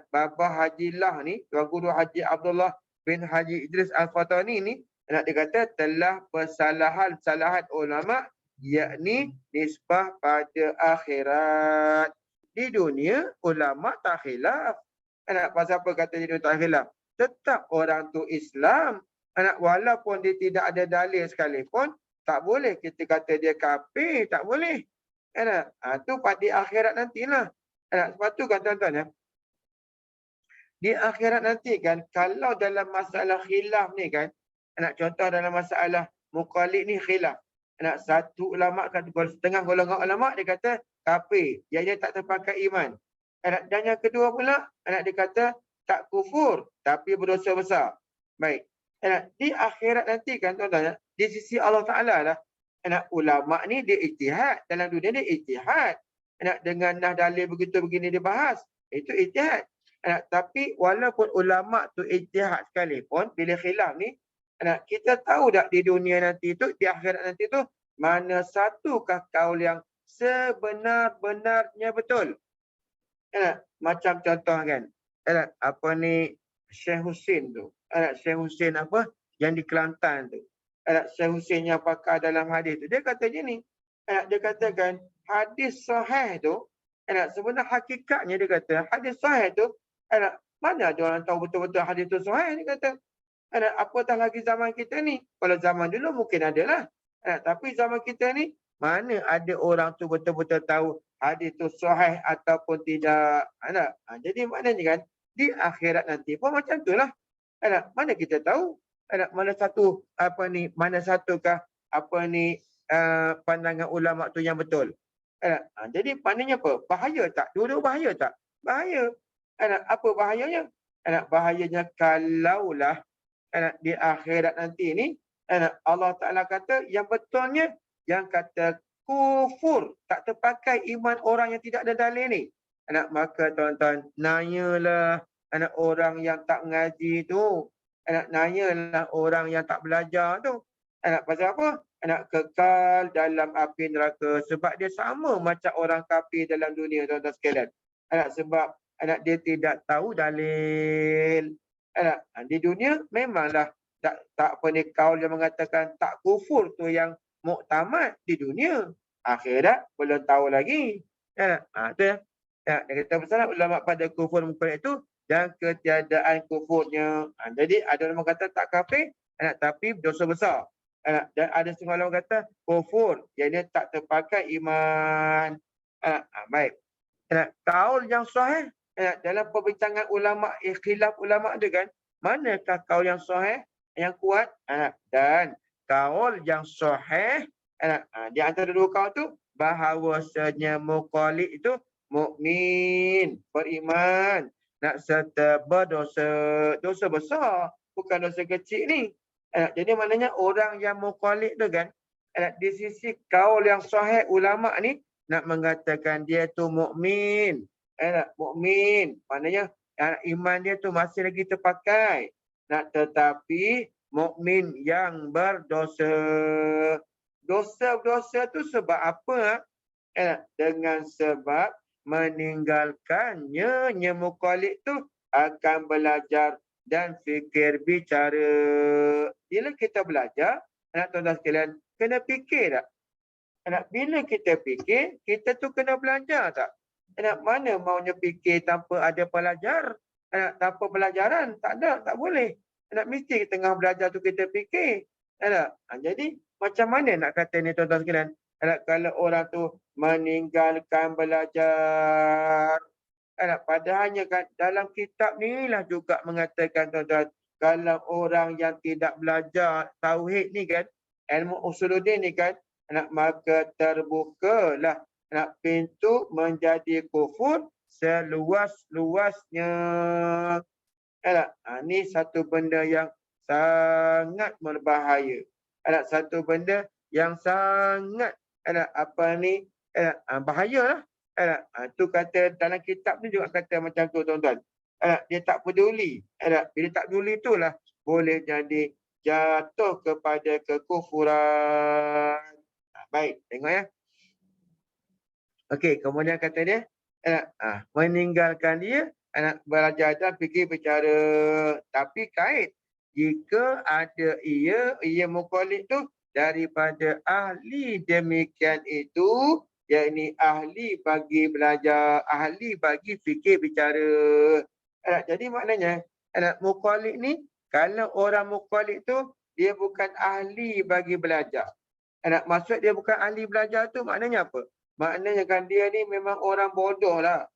Bapa Haji Lah ni, Tuan Guru Haji Abdullah bin Haji Idris Al-Fatani ni, dia kata telah persalahan-salahan ulama yakni nisbah pada akhirat. Di dunia ulama tak khilaf. Pasal apa kata dia tak khilaf? Tetap orang tu Islam. Walaupun dia tidak ada dalil sekalipun, tak boleh kita kata dia kafir, tak boleh. Tu pada akhirat nantilah. Sebab tu kan tuan-tuan ya. Di akhirat nanti kan, kalau dalam masalah khilaf ni kan, contoh dalam masalah muqallid ni khilaf. Satu ulama kata, setengah golongan ulama dia kata kafir, yang dia tak terpakai iman. Dan yang kedua pula, dia kata tak kufur tapi berdosa besar. Baik. Di akhirat nanti kan tuan-tuan, di sisi Allah Taala lah, ulama ni dia ijtihad, dalam dunia dia ijtihad. Dengan nah dalil begitu begini dia bahas, itu ijtihad. Tapi walaupun ulama tu ijtihad sekalipun, bila khilaf ni, kita tahu tak di dunia nanti tu, di akhirat nanti tu, mana satukah kaul yang sebenar-benarnya betul. Macam contoh kan, apa ni Syekh Hussein tu, Syekh Hussein apa yang di Kelantan tu, Syekh Hussein yang pakar dalam hadis tu, dia kata gini, dia katakan hadis sahih tu, sebenarnya hakikatnya dia kata hadis sahih tu, mana ada orang tahu betul-betul hadis tu sahih. Dia kata apatah lagi zaman kita ni. Kalau zaman dulu mungkin ada lah, tapi zaman kita ni mana ada orang tu betul-betul tahu hadis tu sahih ataupun tidak. Jadi maknanya kan di akhirat nanti pun macam tu lah. Mana kita tahu mana satu mana satukah pandangan ulama tu yang betul. Jadi maknanya apa? Bahaya tak? Dua-dua bahaya tak? Bahaya. Apa bahayanya? Bahayanya kalaulah di akhirat nanti ni Allah Ta'ala kata yang betulnya, yang kata kufur, tak terpakai iman orang yang tidak ada dalil ni. Maka tuan-tuan, nanyalah orang yang tak mengaji tu, nanyalah orang yang tak belajar tu. Pasal apa? Kekal dalam api neraka. Sebab dia sama macam orang kafir dalam dunia, tuan-tuan sekalian. Sebab dia tidak tahu dalil. Di dunia memanglah tak kaul yang mengatakan tak kufur tu yang muktamad di dunia. Akhirat belum tahu lagi. Tu ya. Dia kata pasal ulama pada kufur muqallid itu dan ketiadaan kufurnya. Jadi ada orang kata tak kafir, tapi dosa besar. Dan ada setengah orang kata kufur, iaitu tak terpakai iman. Baik. Kaul yang sahih dalam perbincangan ulama, khilaf ulama tu kan, manakah kaul yang sahih yang kuat? Dan kaul yang sahih di antara dua kaul tu bahawasanya muqallid itu mukmin, beriman, serta berdosa, dosa besar, bukan dosa kecil ni. Jadi maknanya orang yang muqallid tu kan, di sisi kaul yang sahih ulama ni nak mengatakan dia tu mukmin. Mukmin maknanya iman dia tu masih lagi terpakai. Tetapi mukmin yang berdosa. Dosa-dosa tu sebab apa? Dengan sebab meninggalkannya muqallid tu akan belajar dan fikir bicara. Bila kita belajar, tuan-tuan sekalian, kena fikir tak? Bila kita fikir, kita tu kena belajar tak? Mana maunya fikir tanpa ada pelajar? Tanpa pelajaran? Tak ada, tak boleh. Mesti tengah belajar tu kita fikir. Jadi macam mana nak kata ni tuan-tuan sekalian? Kalau orang tu meninggalkan belajar. Padahalnya kan dalam kitab ni lah juga mengatakan tuan-tuan, kalau orang yang tidak belajar tauhid ni kan, ilmu usuluddin ni kan, maka terbukalah pintu menjadi kufur seluas-luasnya. Ni satu benda yang sangat berbahaya. Satu benda yang sangat bahaya lah. Tu kata dalam kitab ni juga kata macam tu tuan-tuan. Dia tak peduli. Bila tak peduli itulah boleh jadi jatuh kepada kekufuran. Baik, tengok ya. Okey, kemudian kata dia meninggalkan dia belajar dan fikir bicara, tapi kait jika ada ia mukallid tu daripada ahli demikian itu, yakni ahli bagi belajar, ahli bagi fikir bicara. Jadi maknanya mukallid ni, kalau orang mukallid tu dia bukan ahli bagi belajar. Maksud dia bukan ahli belajar tu maknanya apa? Maknanya kan dia ni memang orang bodoh lah.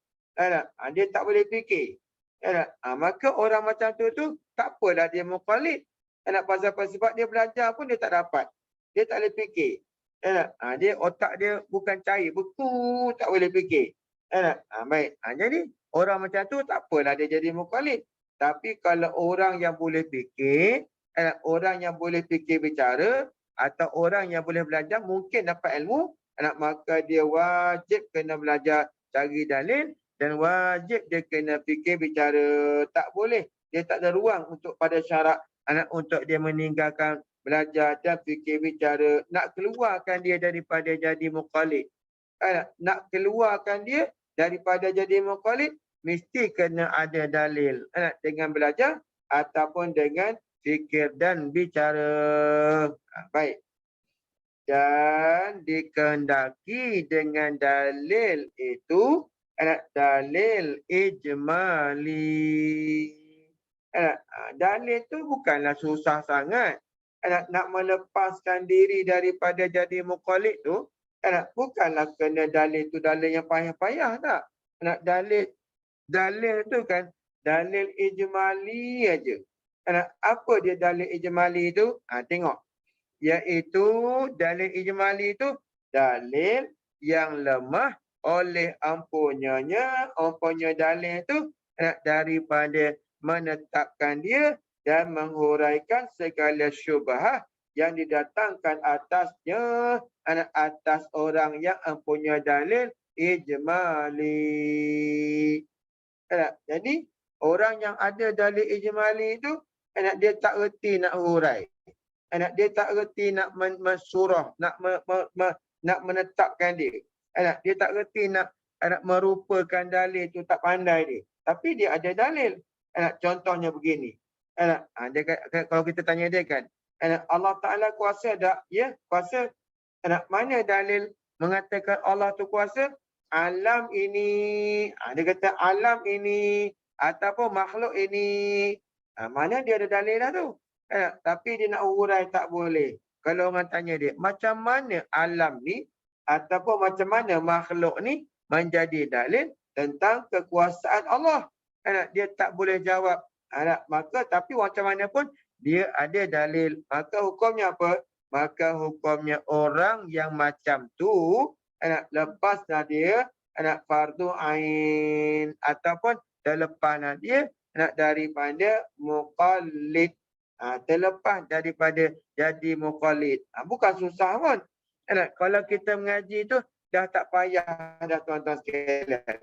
Dia tak boleh fikir. Maka orang macam tu tak apalah dia mukallid. Pasal sebab dia belajar pun dia tak dapat. Dia tak boleh fikir. Dia otak dia bukan cair, beku, tak boleh fikir. Baik. Jadi orang macam tu tak apalah dia jadi mukallid. Tapi kalau orang yang boleh fikir, orang yang boleh fikir bicara, atau orang yang boleh belajar mungkin dapat ilmu, maka dia wajib kena belajar cari dalil dan wajib dia kena fikir bicara. Tak boleh, dia tak ada ruang untuk pada syarat untuk dia meninggalkan belajar dan fikir bicara. Nak keluarkan dia daripada jadi mukallid, nak keluarkan dia daripada jadi mukallid, mesti kena ada dalil dengan belajar ataupun dengan fikir dan bicara. Baik. Dan dikehendaki dengan dalil itu dalil ijmali. Dalil itu bukanlah susah sangat. Nak melepaskan diri daripada jadi mukallid tu, bukanlah kena dalil tu dalil yang payah-payah tak. Dalil tu kan dalil ijmali aja. Apa dia dalil ijmali tu? Tengok. Iaitu dalil ijmali itu dalil yang lemah oleh ampunya dalil itu daripada menetapkan dia dan menghuraikan segala syubhah yang didatangkan atasnya atas orang yang mempunyai dalil ijmali. Jadi orang yang ada dalil ijmali itu dia tak reti nak hurai. Dia tak reti nak mensurah, nak menetapkan dia. Dia tak reti nak merupakan dalil tu, tak pandai dia. Tapi dia ada dalil. Contohnya begini. Kalau kita tanya dia kan, Allah Ta'ala kuasa tak? Ya, kuasa. Mana dalil mengatakan Allah tu kuasa? Alam ini. Dia kata alam ini ataupun makhluk ini. Mana dia ada dalil lah tu? Tapi dia nak urai tak boleh. Kalau orang tanya dia, macam mana alam ni ataupun macam mana makhluk ni menjadi dalil tentang kekuasaan Allah? Dia tak boleh jawab. Maka tapi macam mana pun dia ada dalil. Maka hukumnya apa? Maka hukumnya orang yang macam tu lepaslah dia fardu ain ataupun terlepaslah dia daripada muqallid. Terlepas daripada jadi mukallid. Bukan susah pun. Kalau kita mengaji tu dah tak payah dah tuan-tuan sekalian.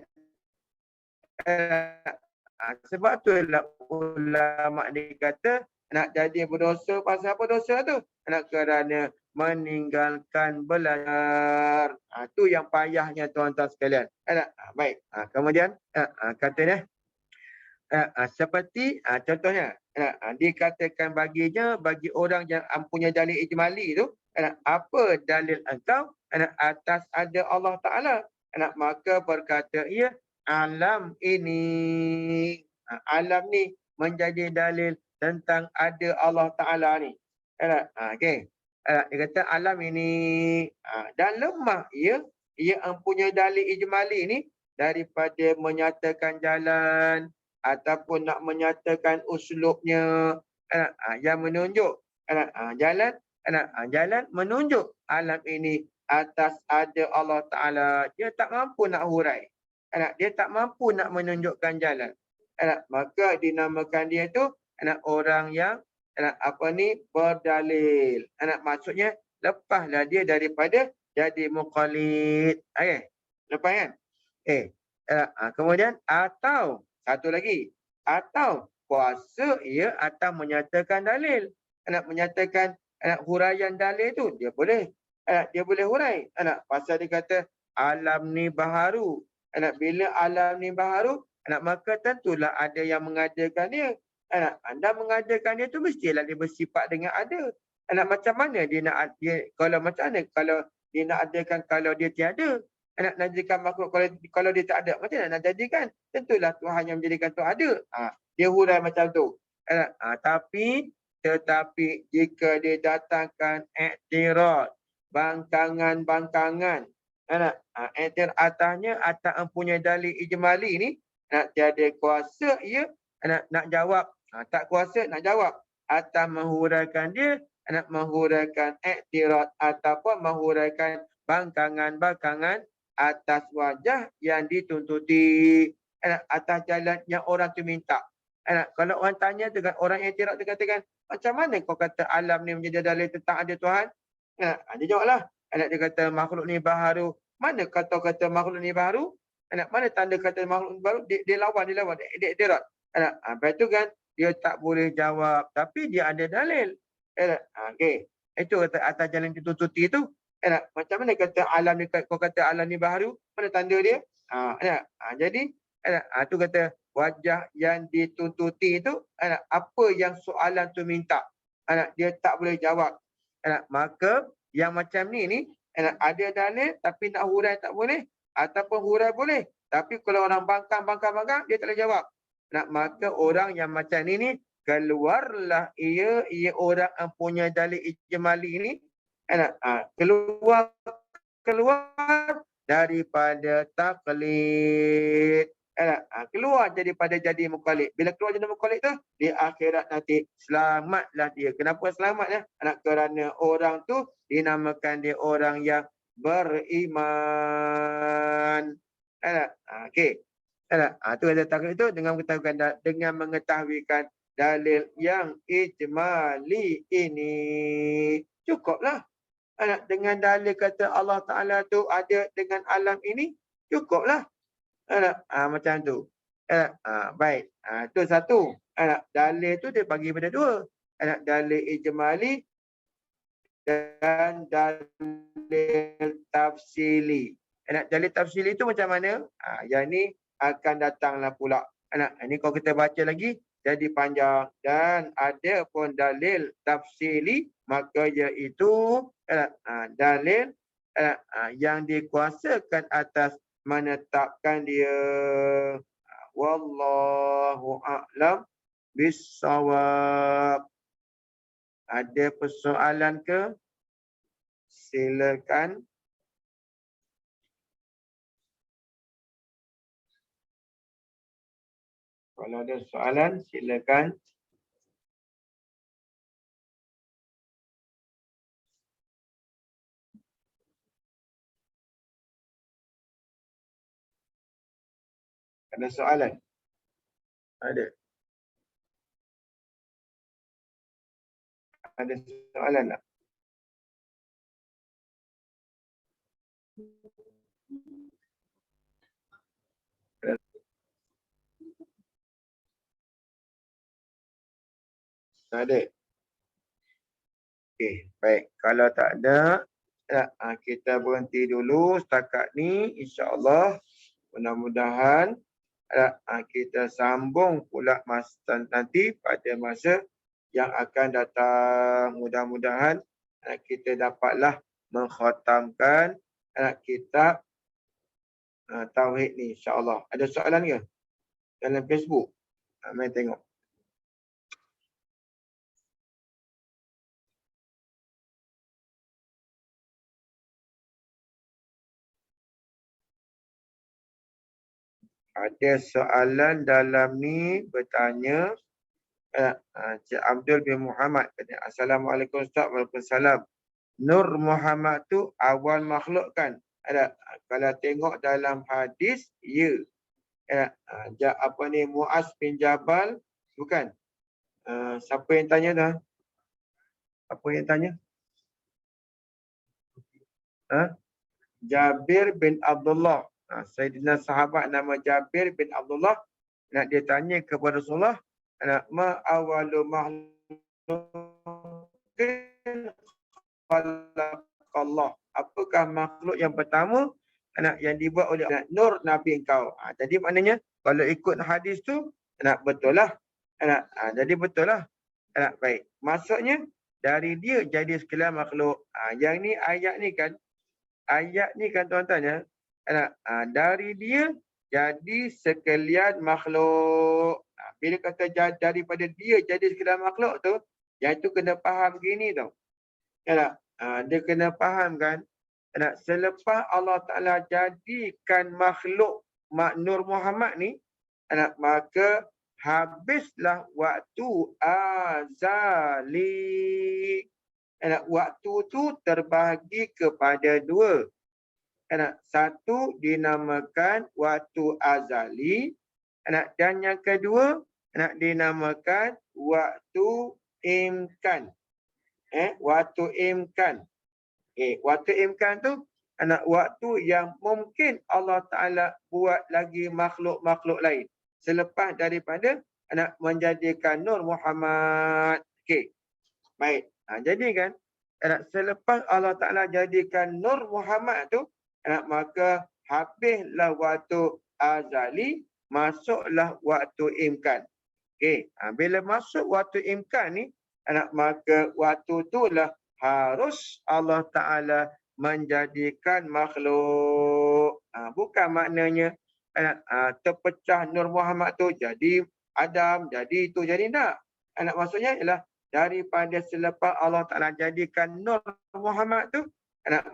Sebab tu lah ulama dia kata nak jadi berdosa pasal apa dosa tu? Kerana meninggalkan belajar. Tu yang payahnya tuan-tuan sekalian. Baik. Kemudian katanya seperti contohnya dikatakan baginya bagi orang yang mempunyai dalil ijmali tu, apa dalil engkau atas ada Allah Ta'ala? Maka berkata ia alam ini. Alam ni menjadi dalil tentang ada Allah Ta'ala ni. Okey. Dia kata alam ini. Dan lemah ia mempunyai dalil ijmali ni daripada menyatakan jalan ataupun nak menyatakan uslubnya. Yang menunjuk jalan. Jalan menunjuk alam ini atas ada Allah Ta'ala. Dia tak mampu nak hurai. Dia tak mampu nak menunjukkan jalan. Maka dinamakan dia tu orang yang berdalil. Maksudnya lepaslah dia daripada jadi muqallid. Okey. Lepas kan? Kemudian atau satu lagi. Atau kuasa ia atau menyatakan dalil. Menyatakan huraian dalil tu dia boleh. Dia boleh hurai. Pasal dia kata alam ni baharu. Bila alam ni baharu, maka tentulah ada yang mengadakan dia. Anda mengadakan dia tu mestilah dia bersifat dengan ada. Macam mana dia nak kalau macam mana kalau dia nak adakan kalau dia tiada? Nak jadikan makhluk kalau dia tak ada, macam mana nak jadikan? Tentulah Tuhan yang menjadikan tu ada. Dia hurai macam tu. Tetapi jika dia datangkan iktirad, bangkangan-bangkangan, iktirad atasnya atas mempunyai dalil ijmali ni, tiada kuasa ia nak jawab. Tak kuasa nak jawab atas menghuraikan dia, menghuraikan iktirad ataupun menghuraikan bangkangan-bangkangan atas wajah yang dituntuti, atas jalan yang orang tu minta. Kalau orang tanya dengan orang iktirad tu katakan, macam mana kau kata alam ni menjadi dalil tentang ada Tuhan? Dia jawablah. Dia kata makhluk ni baharu. Mana kata makhluk ni baharu? Mana tanda kata makhluk ni baharu? Dia lawan. Dia iktirad. Lepas tu kan, dia tak boleh jawab. Tapi dia ada dalil. Okey. Itu kata atas jalan ditututi tu. Macam mana kata alam ni, kau kata alam ni baharu? Mana tanda dia? Jadi, tu kata wajah yang dituntuti itu, apa yang soalan tu minta. Dia tak boleh jawab. Maka yang macam ni ada dalil tapi nak hurai tak boleh. Ataupun hurai boleh. Tapi kalau orang bangkang, dia tak boleh jawab. Maka orang yang macam ni keluarlah ia orang yang punya dalil ijmali ni. Keluar daripada taklid. Keluar daripada jadi muqallid. Bila keluar jadi muqallid tu, di akhirat nanti selamatlah dia. Kenapa selamatnya? Kerana orang tu dinamakan dia orang yang beriman. Okey. Tu kata taklid itu dengan mengetahuikan dalil yang ijmali ini. Cukuplah. Dengan dalil kata Allah Ta'ala tu ada dengan alam ini, cukuplah. Macam tu. Baik. Tu satu. Dalil tu dia bagi pada dua. Dalil ijmali dan dalil tafsili. Dalil tafsili tu macam mana? Yang ni akan datanglah pula. Ini kalau kita baca lagi, jadi panjang. Dan ada pun dalil tafsili, maka iaitu dalil yang dikuasakan atas menetapkan dia. Wallahu a'lam bissawab. Ada persoalan ke? Silakan. Kalau ada soalan, silakan. Ada soalan? Ada. Ada soalan tak? Ada. Okey, baik. Kalau tak ada, kita berhenti dulu setakat ni. InsyaAllah, mudah-mudahan kita sambung pula masa nanti pada masa yang akan datang. Mudah-mudahan kita dapatlah mengkhatamkan kitab tauhid ni, insya-Allah. Ada soalan ke dalam Facebook? Mari tengok. Ada soalan dalam ni bertanya, Cik Abdul bin Muhammad kata, Assalamualaikum Ustaz. Waalaikumsalam. Nur Muhammad tu awal makhluk kan? Ada. Kalau tengok dalam hadis, ya. Apa ni, Muaz bin Jabal, bukan? Siapa yang tanya dah? Apa yang tanya? Jabir bin Abdullah. Sayyidina sahabat nama Jabir bin Abdullah. Nak dia tanya kepada Rasulullah, ma awalu makhlukin khalaqallah. Apakah makhluk yang pertama yang dibuat oleh Nur Nabi engkau? Jadi maknanya kalau ikut hadis tu betul lah. Jadi betul lah. Baik. Maksudnya dari dia jadi sekalian makhluk. Yang ni ayat ni kan tuan-tuan ya. Dari dia jadi sekalian makhluk. Bila kata daripada dia jadi sekalian makhluk tu, yang itu kena faham gini tau. Dia kena faham kan. Selepas Allah Ta'ala jadikan makhluk Nur Muhammad ni, maka habislah waktu azali. Waktu tu terbahagi kepada dua. Satu dinamakan waktu azali, dan yang kedua dinamakan waktu imkan. Waktu imkan. Waktu imkan tu waktu yang mungkin Allah Ta'ala buat lagi makhluk-makhluk lain selepas daripada menjadikan Nur Muhammad. Baik. Jadi kan selepas Allah Ta'ala jadikan Nur Muhammad tu, maka habislah waktu azali, masuklah waktu imkan. Bila masuk waktu imkan ni, maka waktu itulah harus Allah Ta'ala menjadikan makhluk. Bukan maknanya terpecah Nur Muhammad tu jadi Adam, jadi itu, jadi tak. Maksudnya ialah daripada selepas Allah Ta'ala jadikan Nur Muhammad tu,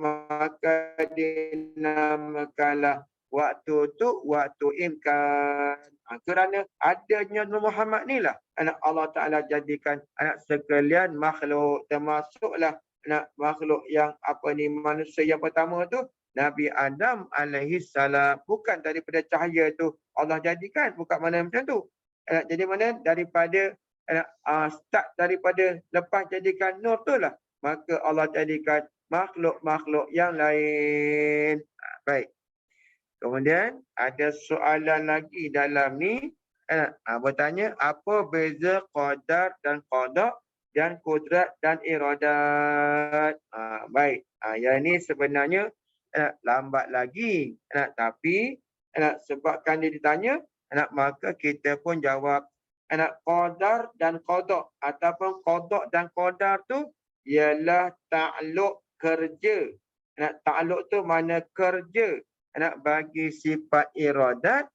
maka dinamakanlah waktu tu waktu imkan. Kerana adanya Nur Muhammad ni lah Allah Ta'ala jadikan sekalian makhluk, termasuklah makhluk yang manusia yang pertama tu Nabi Adam alaihi salam. Bukan daripada cahaya tu Allah jadikan, bukan mana macam tu. Jadi mana daripada start daripada lepas jadikan nur tu lah, maka Allah jadikan makhluk-makhluk yang lain. Baik. Kemudian ada soalan lagi dalam ni. Bertanya, apa beza qadar dan qada dan kudrat dan iradat? Baik. Yang ni sebenarnya lambat lagi. Tapi sebabkan dia ditanya, maka kita pun jawab. Qadar dan qada ataupun qada dan qadar tu ialah takluk kerja. Takluk tu mana kerja bagi sifat iradat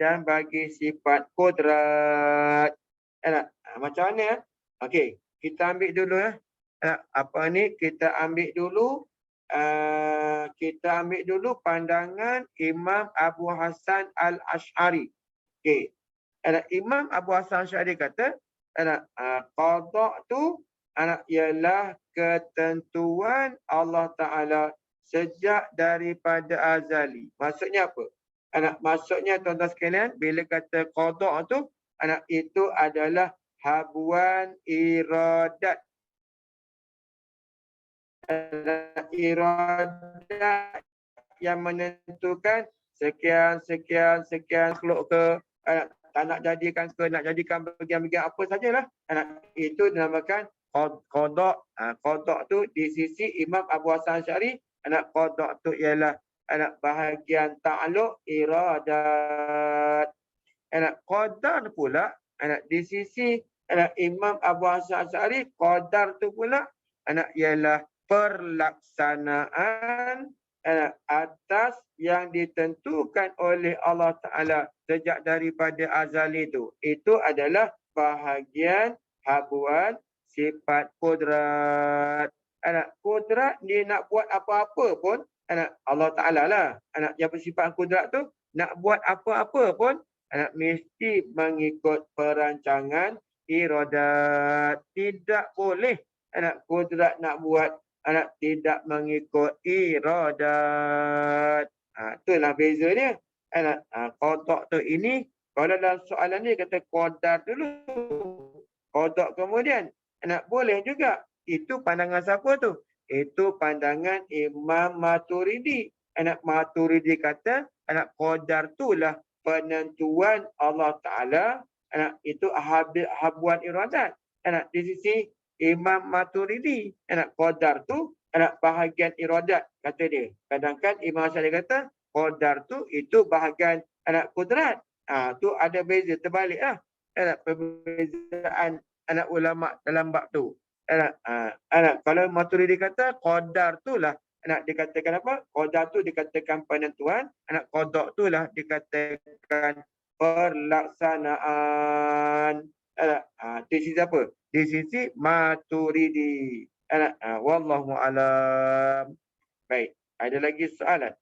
dan bagi sifat kudrat. Macam mana? Okey, kita ambil dulu kita ambil dulu pandangan Imam Abu Hasan Al-Ash'ari. Okey. Imam Abu Hasan Al-Ash'ari kata qada tu ialah ketentuan Allah Ta'ala sejak daripada azali. Maksudnya apa? Maksudnya tuan-tuan sekalian, bila kata qada tu, itu adalah habuan iradat. Iradat yang menentukan sekian makhluk ke, tak nak jadikan ke, nak jadikan bagian-bagian apa sajalah. Itu dinamakan qada. Qada tu di sisi Imam Abu Hasan Al-Ash'ari, qada tu ialah bahagian ta'alluq iradat. Qadar pula di sisi Imam Abu Hasan Al-Ash'ari, qadar tu pula ialah perlaksanaan atas yang ditentukan oleh Allah Ta'ala sejak daripada azal itu adalah bahagian habuan sifat kudrat. Kudrat dia nak buat apa-apa pun Allah Ta'ala lah. Yang bersifat kudrat tu nak buat apa-apa pun mesti mengikut perancangan iradat. Tidak boleh kudrat nak buat tidak mengikut iradat. Itulah beza dia. Qada tu ini, kalau dalam soalan ni kata qadar dulu. Qada kemudian. Boleh juga. Itu pandangan siapa tu? Itu pandangan Imam Maturidi. Maturidi kata, qadar itulah penentuan Allah Ta'ala. Itu habuan iradat. Di sisi Imam Maturidi, qadar tu bahagian iradat, kata dia. Sedangkan Imam Syari kata qadar tu itu bahagian kudrat. Tu ada beza terbalik lah. Perbezaan ulama dalam bab tu. Kalau Maturidi kata qadar tu lah dikatakan apa? Qadar tu dikatakan penentuan, qada tu lah dikatakan pelaksanaan. Di sisi apa? Di sisi Maturidi. Wallahu alam. Baik, ada lagi soalan?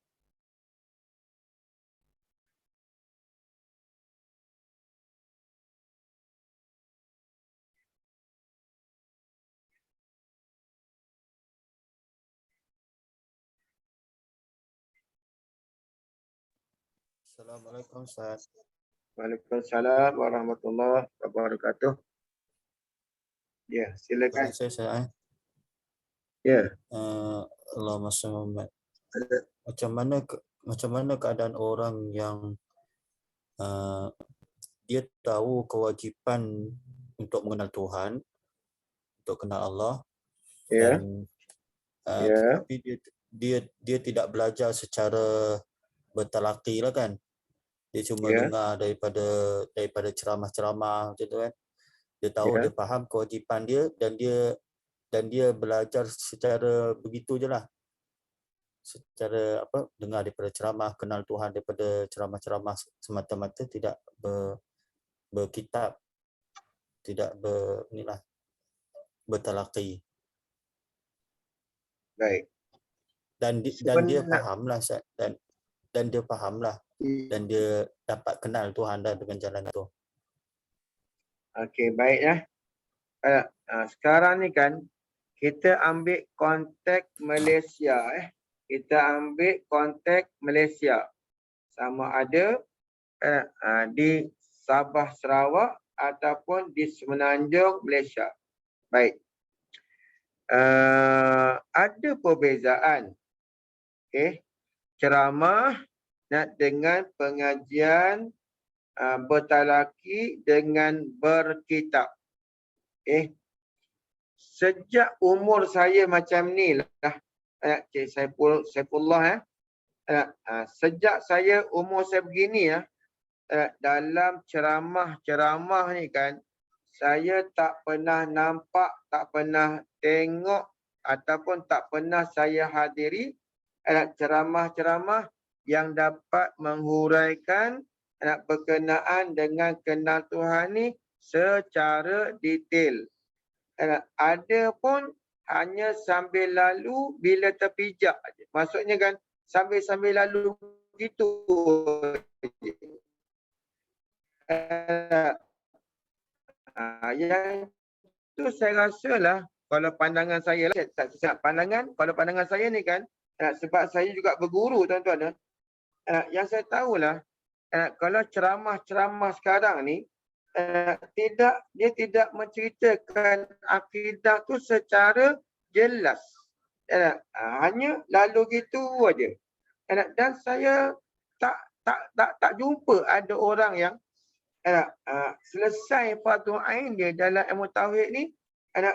Assalamualaikum Ustaz. Waalaikumsalam warahmatullahi wabarakatuh. Ya, silakan. Saya. Ya. Allahumma salli. Macam mana keadaan orang yang dia tahu kewajipan untuk mengenal Tuhan, untuk kenal Allah, dan tapi dia tidak belajar secara bertalaqi lah kan. Dia cuma dengar daripada ceramah-ceramah macam tu kan. Dia tahu, dia faham kewajipan dia, dan dia belajar secara begitu je lah. Secara dengar daripada ceramah, kenal Tuhan daripada ceramah-ceramah semata-mata, tidak berkitab, tidak bertalaqi. Baik. Dan dia fahamlah, dan dia fahamlah, dan dia dapat kenal Tuhan dah dengan jalan tu. Okey, baik ya. Sekarang ni kan kita ambil konteks Malaysia. Kita ambil konteks Malaysia. Sama ada di Sabah Sarawak ataupun di Semenanjung Malaysia. Baik. Ada perbezaan. Ceramah dengan pengajian bertalaki dengan berkitab. Sejak umur saya macam ni lah, Cik Saifullah, sejak saya umur saya begini dalam ceramah ni kan, saya tak pernah nampak, tak pernah tengok ataupun tak pernah saya hadiri ceramah-ceramah yang dapat menghuraikan berkenaan dengan kenal Tuhan ni secara detail. Ada pun hanya sambil lalu bila terpijak. Maksudnya kan sambil lalu gitu. Yang tu saya rasa lah, kalau pandangan saya lah, kalau pandangan saya ni kan, sebab saya juga berguru tuan-tuan, yang saya tahulah, kalau ceramah-ceramah sekarang ni, dia tidak menceritakan akidah tu secara jelas. Hanya lalu gitu aja. Dan saya tak jumpa ada orang yang selesai fardu ain dia dalam ilmu tauhid ni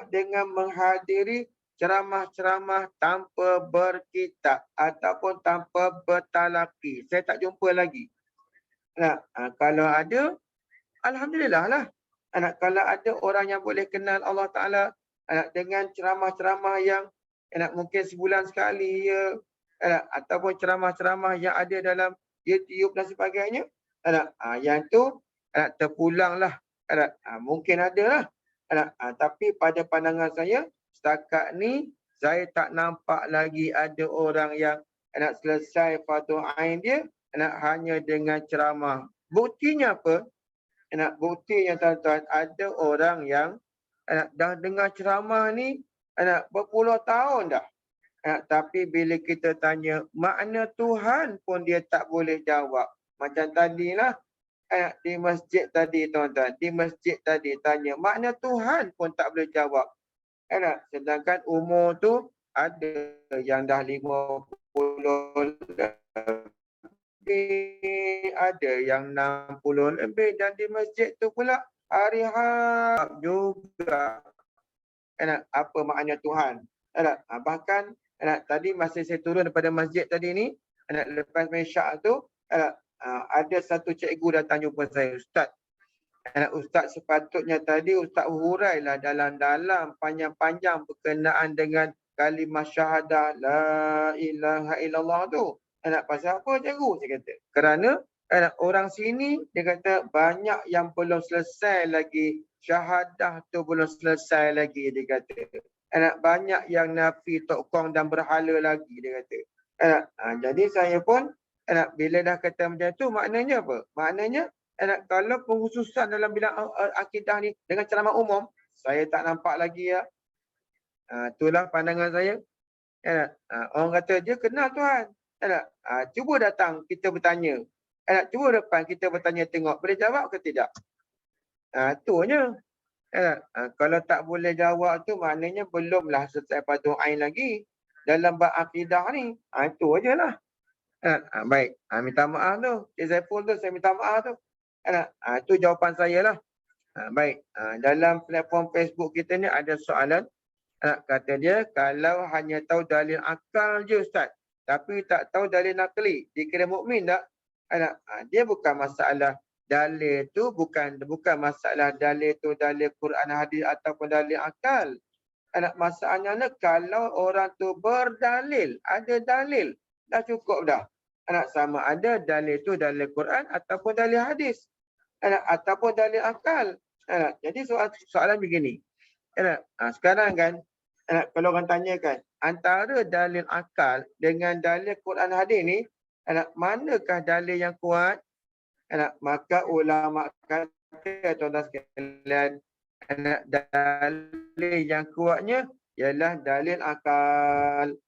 dengan menghadiri ceramah-ceramah tanpa berkitab ataupun tanpa bertalaki. Saya tak jumpa lagi. Kalau ada, alhamdulillah lah. Kalau ada orang yang boleh kenal Allah Ta'ala dengan ceramah-ceramah yang mungkin sebulan sekali ya, ataupun ceramah-ceramah yang ada dalam YouTube dan sebagainya, yang tu terpulanglah, mungkin ada lah, tapi pada pandangan saya setakat ni saya tak nampak lagi ada orang yang selesai fardu ain dia hanya dengan ceramah. Buktinya apa? Buktinya tuan-tuan, ada orang yang dah dengar ceramah ni berpuluh tahun dah. Tapi bila kita tanya makna Tuhan pun dia tak boleh jawab. Macam tadilah di masjid tadi tuan-tuan, di masjid tadi tanya makna Tuhan pun tak boleh jawab. Sedangkan umur tu ada yang dah 50 lebih, ada yang 60 lebih, dan di masjid tu pula hari-hari juga apa makna Tuhan. Bahkan tadi masa saya turun daripada masjid tadi ni, lepas mesyak tu ada satu cikgu datang jumpa saya, Ustaz. Ustaz sepatutnya tadi Ustaz hurailah dalam-dalam panjang-panjang berkenaan dengan kalimah syahadah la ilaha illallah tu. Pasal apa cikgu? Saya kata. Kerana orang sini dia kata banyak yang belum selesai lagi, syahadah tu belum selesai lagi, dia kata. Banyak yang nafi tokong dan berhala lagi, dia kata. Jadi saya pun bila dah kata macam tu, maknanya apa? Maknanya kalau penghususan dalam bidang akidah ni dengan ceramah umum, saya tak nampak lagi ya. Itulah pandangan saya. Orang kata dia kenal Tuhan. Cuba datang kita bertanya. Cuba depan kita bertanya tengok boleh jawab ke tidak. Itunya. Kalau tak boleh jawab tu maknanya belumlah selesai fardu ain lagi dalam bab akidah ni. Itu ajalah. Baik. Minta maaf tu. Cik Zaiful tu saya minta maaf tu. Itu jawapan saya lah. Baik. Dalam platform Facebook kita ni ada soalan. Kata dia, kalau hanya tahu dalil akal je Ustaz, tapi tak tahu dalil nakli, dikira mukmin tak? Dia bukan masalah dalil tu, bukan masalah dalil tu dalil Quran hadis ataupun dalil akal. Masalahnya kalau orang tu berdalil, ada dalil, dah cukup dah. Sama ada dalil tu dalil Quran ataupun dalil hadis. Ataupun dalil akal. Jadi soalan begini. Sekarang kan, kalau orang tanyakan, antara dalil akal dengan dalil Quran hadis ni, manakah dalil yang kuat? Maka ulama kata, tuan-tuan sekalian, dalil yang kuatnya ialah dalil akal.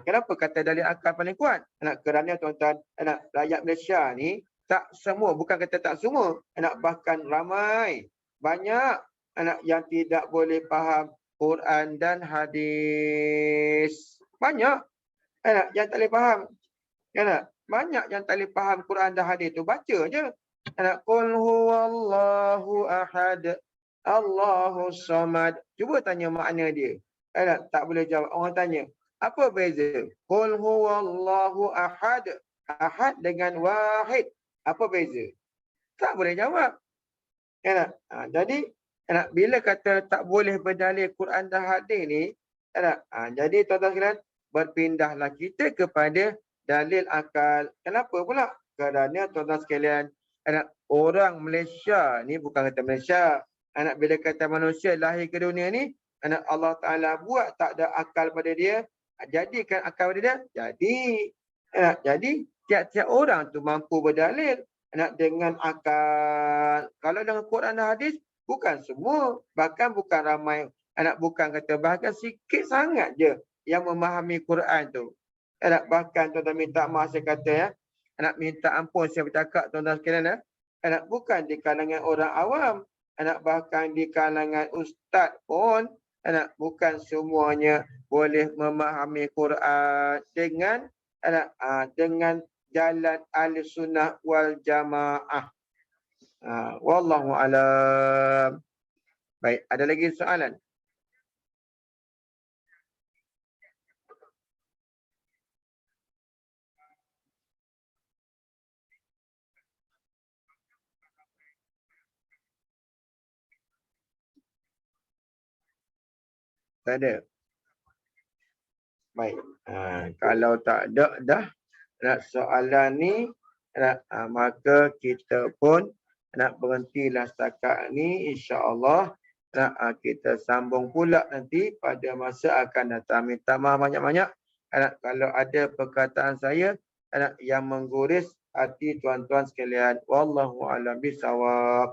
Kenapa kata dalil akal paling kuat? Kerana tuan-tuan, rakyat Malaysia ni tak semua, bukan kata tak semua, bahkan ramai, banyak yang tidak boleh faham Quran dan hadis. Banyak yang tak boleh faham. Banyak yang tak boleh faham Quran dan hadis tu. Baca je. Qul huwallahu ahad, Allahus samad. Cuba tanya makna dia. Tak boleh jawab. Orang tanya, apa beza? Qul huwallahu ahad. Ahad dengan wahid. Apa beza? Tak boleh jawab. Jadi bila kata tak boleh berdalil Quran dan hadis ni, jadi tuan-tuan sekalian, berpindahlah kita kepada dalil akal. Kenapa pula? Kerana tuan-tuan sekalian, orang Malaysia ni, bukan kata Malaysia, bila kata manusia lahir ke dunia ni, Allah Ta'ala buat tak ada akal pada dia, jadikan akal pada dia, jadi tiap-tiap orang tu mampu berdalil dengan akal. Kalau dengan Quran dan hadis, bukan semua, bahkan bukan ramai, bukan kata bahkan sikit sangat je yang memahami Quran tu. Bahkan tuan-tuan minta maaf saya kata ya, minta ampun saya bercakap tuan-tuan sekalian ya, bukan di kalangan orang awam, bahkan di kalangan ustaz pun, bukan semuanya boleh memahami Quran dengan jalan ahli sunnah wal jamaah. Wallahu alam. Baik, ada lagi soalan? Tak ada. Baik. Kalau tak ada dah soalan ni, maka kita pun nak berhentilah setakat ni, insya-Allah. Kita sambung pula nanti pada masa akan datang. Minta maaf banyak-banyak kalau ada perkataan saya yang mengguris hati tuan-tuan sekalian. Wallahu a'lam bishawab.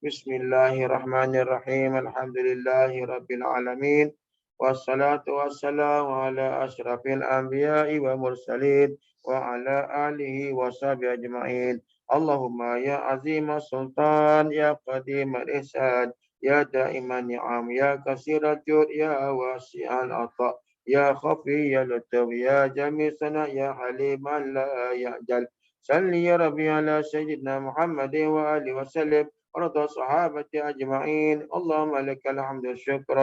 Bismillahirrahmanirrahim. Alhamdulillahirabbil alamin. Wassalatu wassalamu ala asyrafil anbiya'i wa mursalin wa ala alihi wa sahbihi ajma'in. Allahumma ya azimah sultan, ya qadimal ihsan, ya da'iman ni'am, ya kasirat jud, ya wasi'al ata, ya khafiyal lutuf, ya jami' sana, ya haliman la ya'jal. Salli ya Rabbi ala sayyidina Muhammadin wa alihi wa sallim ورضى صحابة أجمعين. اللهم لك الحمد الشكر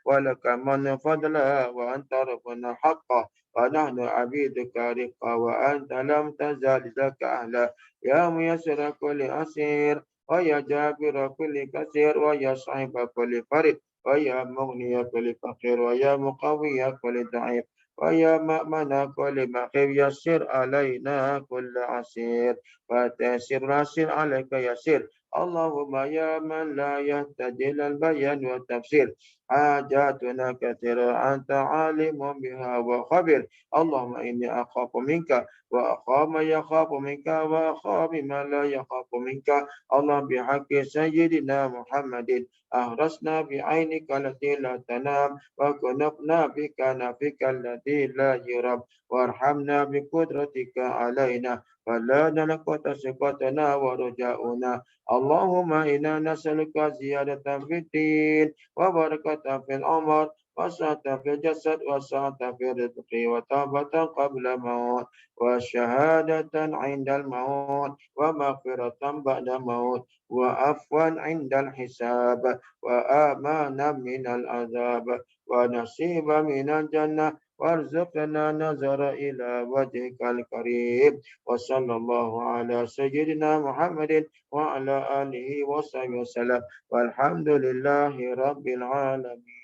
ولك من فضل وأنت ربنا حقا ونحن عبيدك رقا وأنت لم تزال ذاك أهلا يا ميسر كل أسير ويا جابر كل كثير ويا صاحب كل فرد ويا مغني كل فقير ويا مقوي كل ضعيف ويا مأمن كل مخيف يسر علينا كل عسير وتيسر راسل عليك يسير. اللهم يا من لا يهتدي إلى البيان والتفسير حاجاتنا كثيرة أنت عالم بها وخبير. اللهم إني أخاف منك وأخاف من يخاف منك وأخاف من لا يخاف منك. اللهم بحق سيدنا محمد أهرسنا بعينك التي لا تنام وكنفنا بكنفك الذي لا يرام وارحمنا بقدرتك علينا فلا نلقى ثقتنا ورجاؤنا. اللهم إنا نسألك زيادة في الدين وبركة في العمر وسعة في الجسد وسعة في الرزق وتوبة قبل الموت وشهادة عند الموت ومغفرة بعد الموت وعفوا عند الحساب وآمانا من العذاب ونصيبا من الجنة وارزقنا نظر إلى وجهك الكريم. وصلى الله على سيدنا محمد وعلى آله وصحبه وسلم والحمد لله رب العالمين.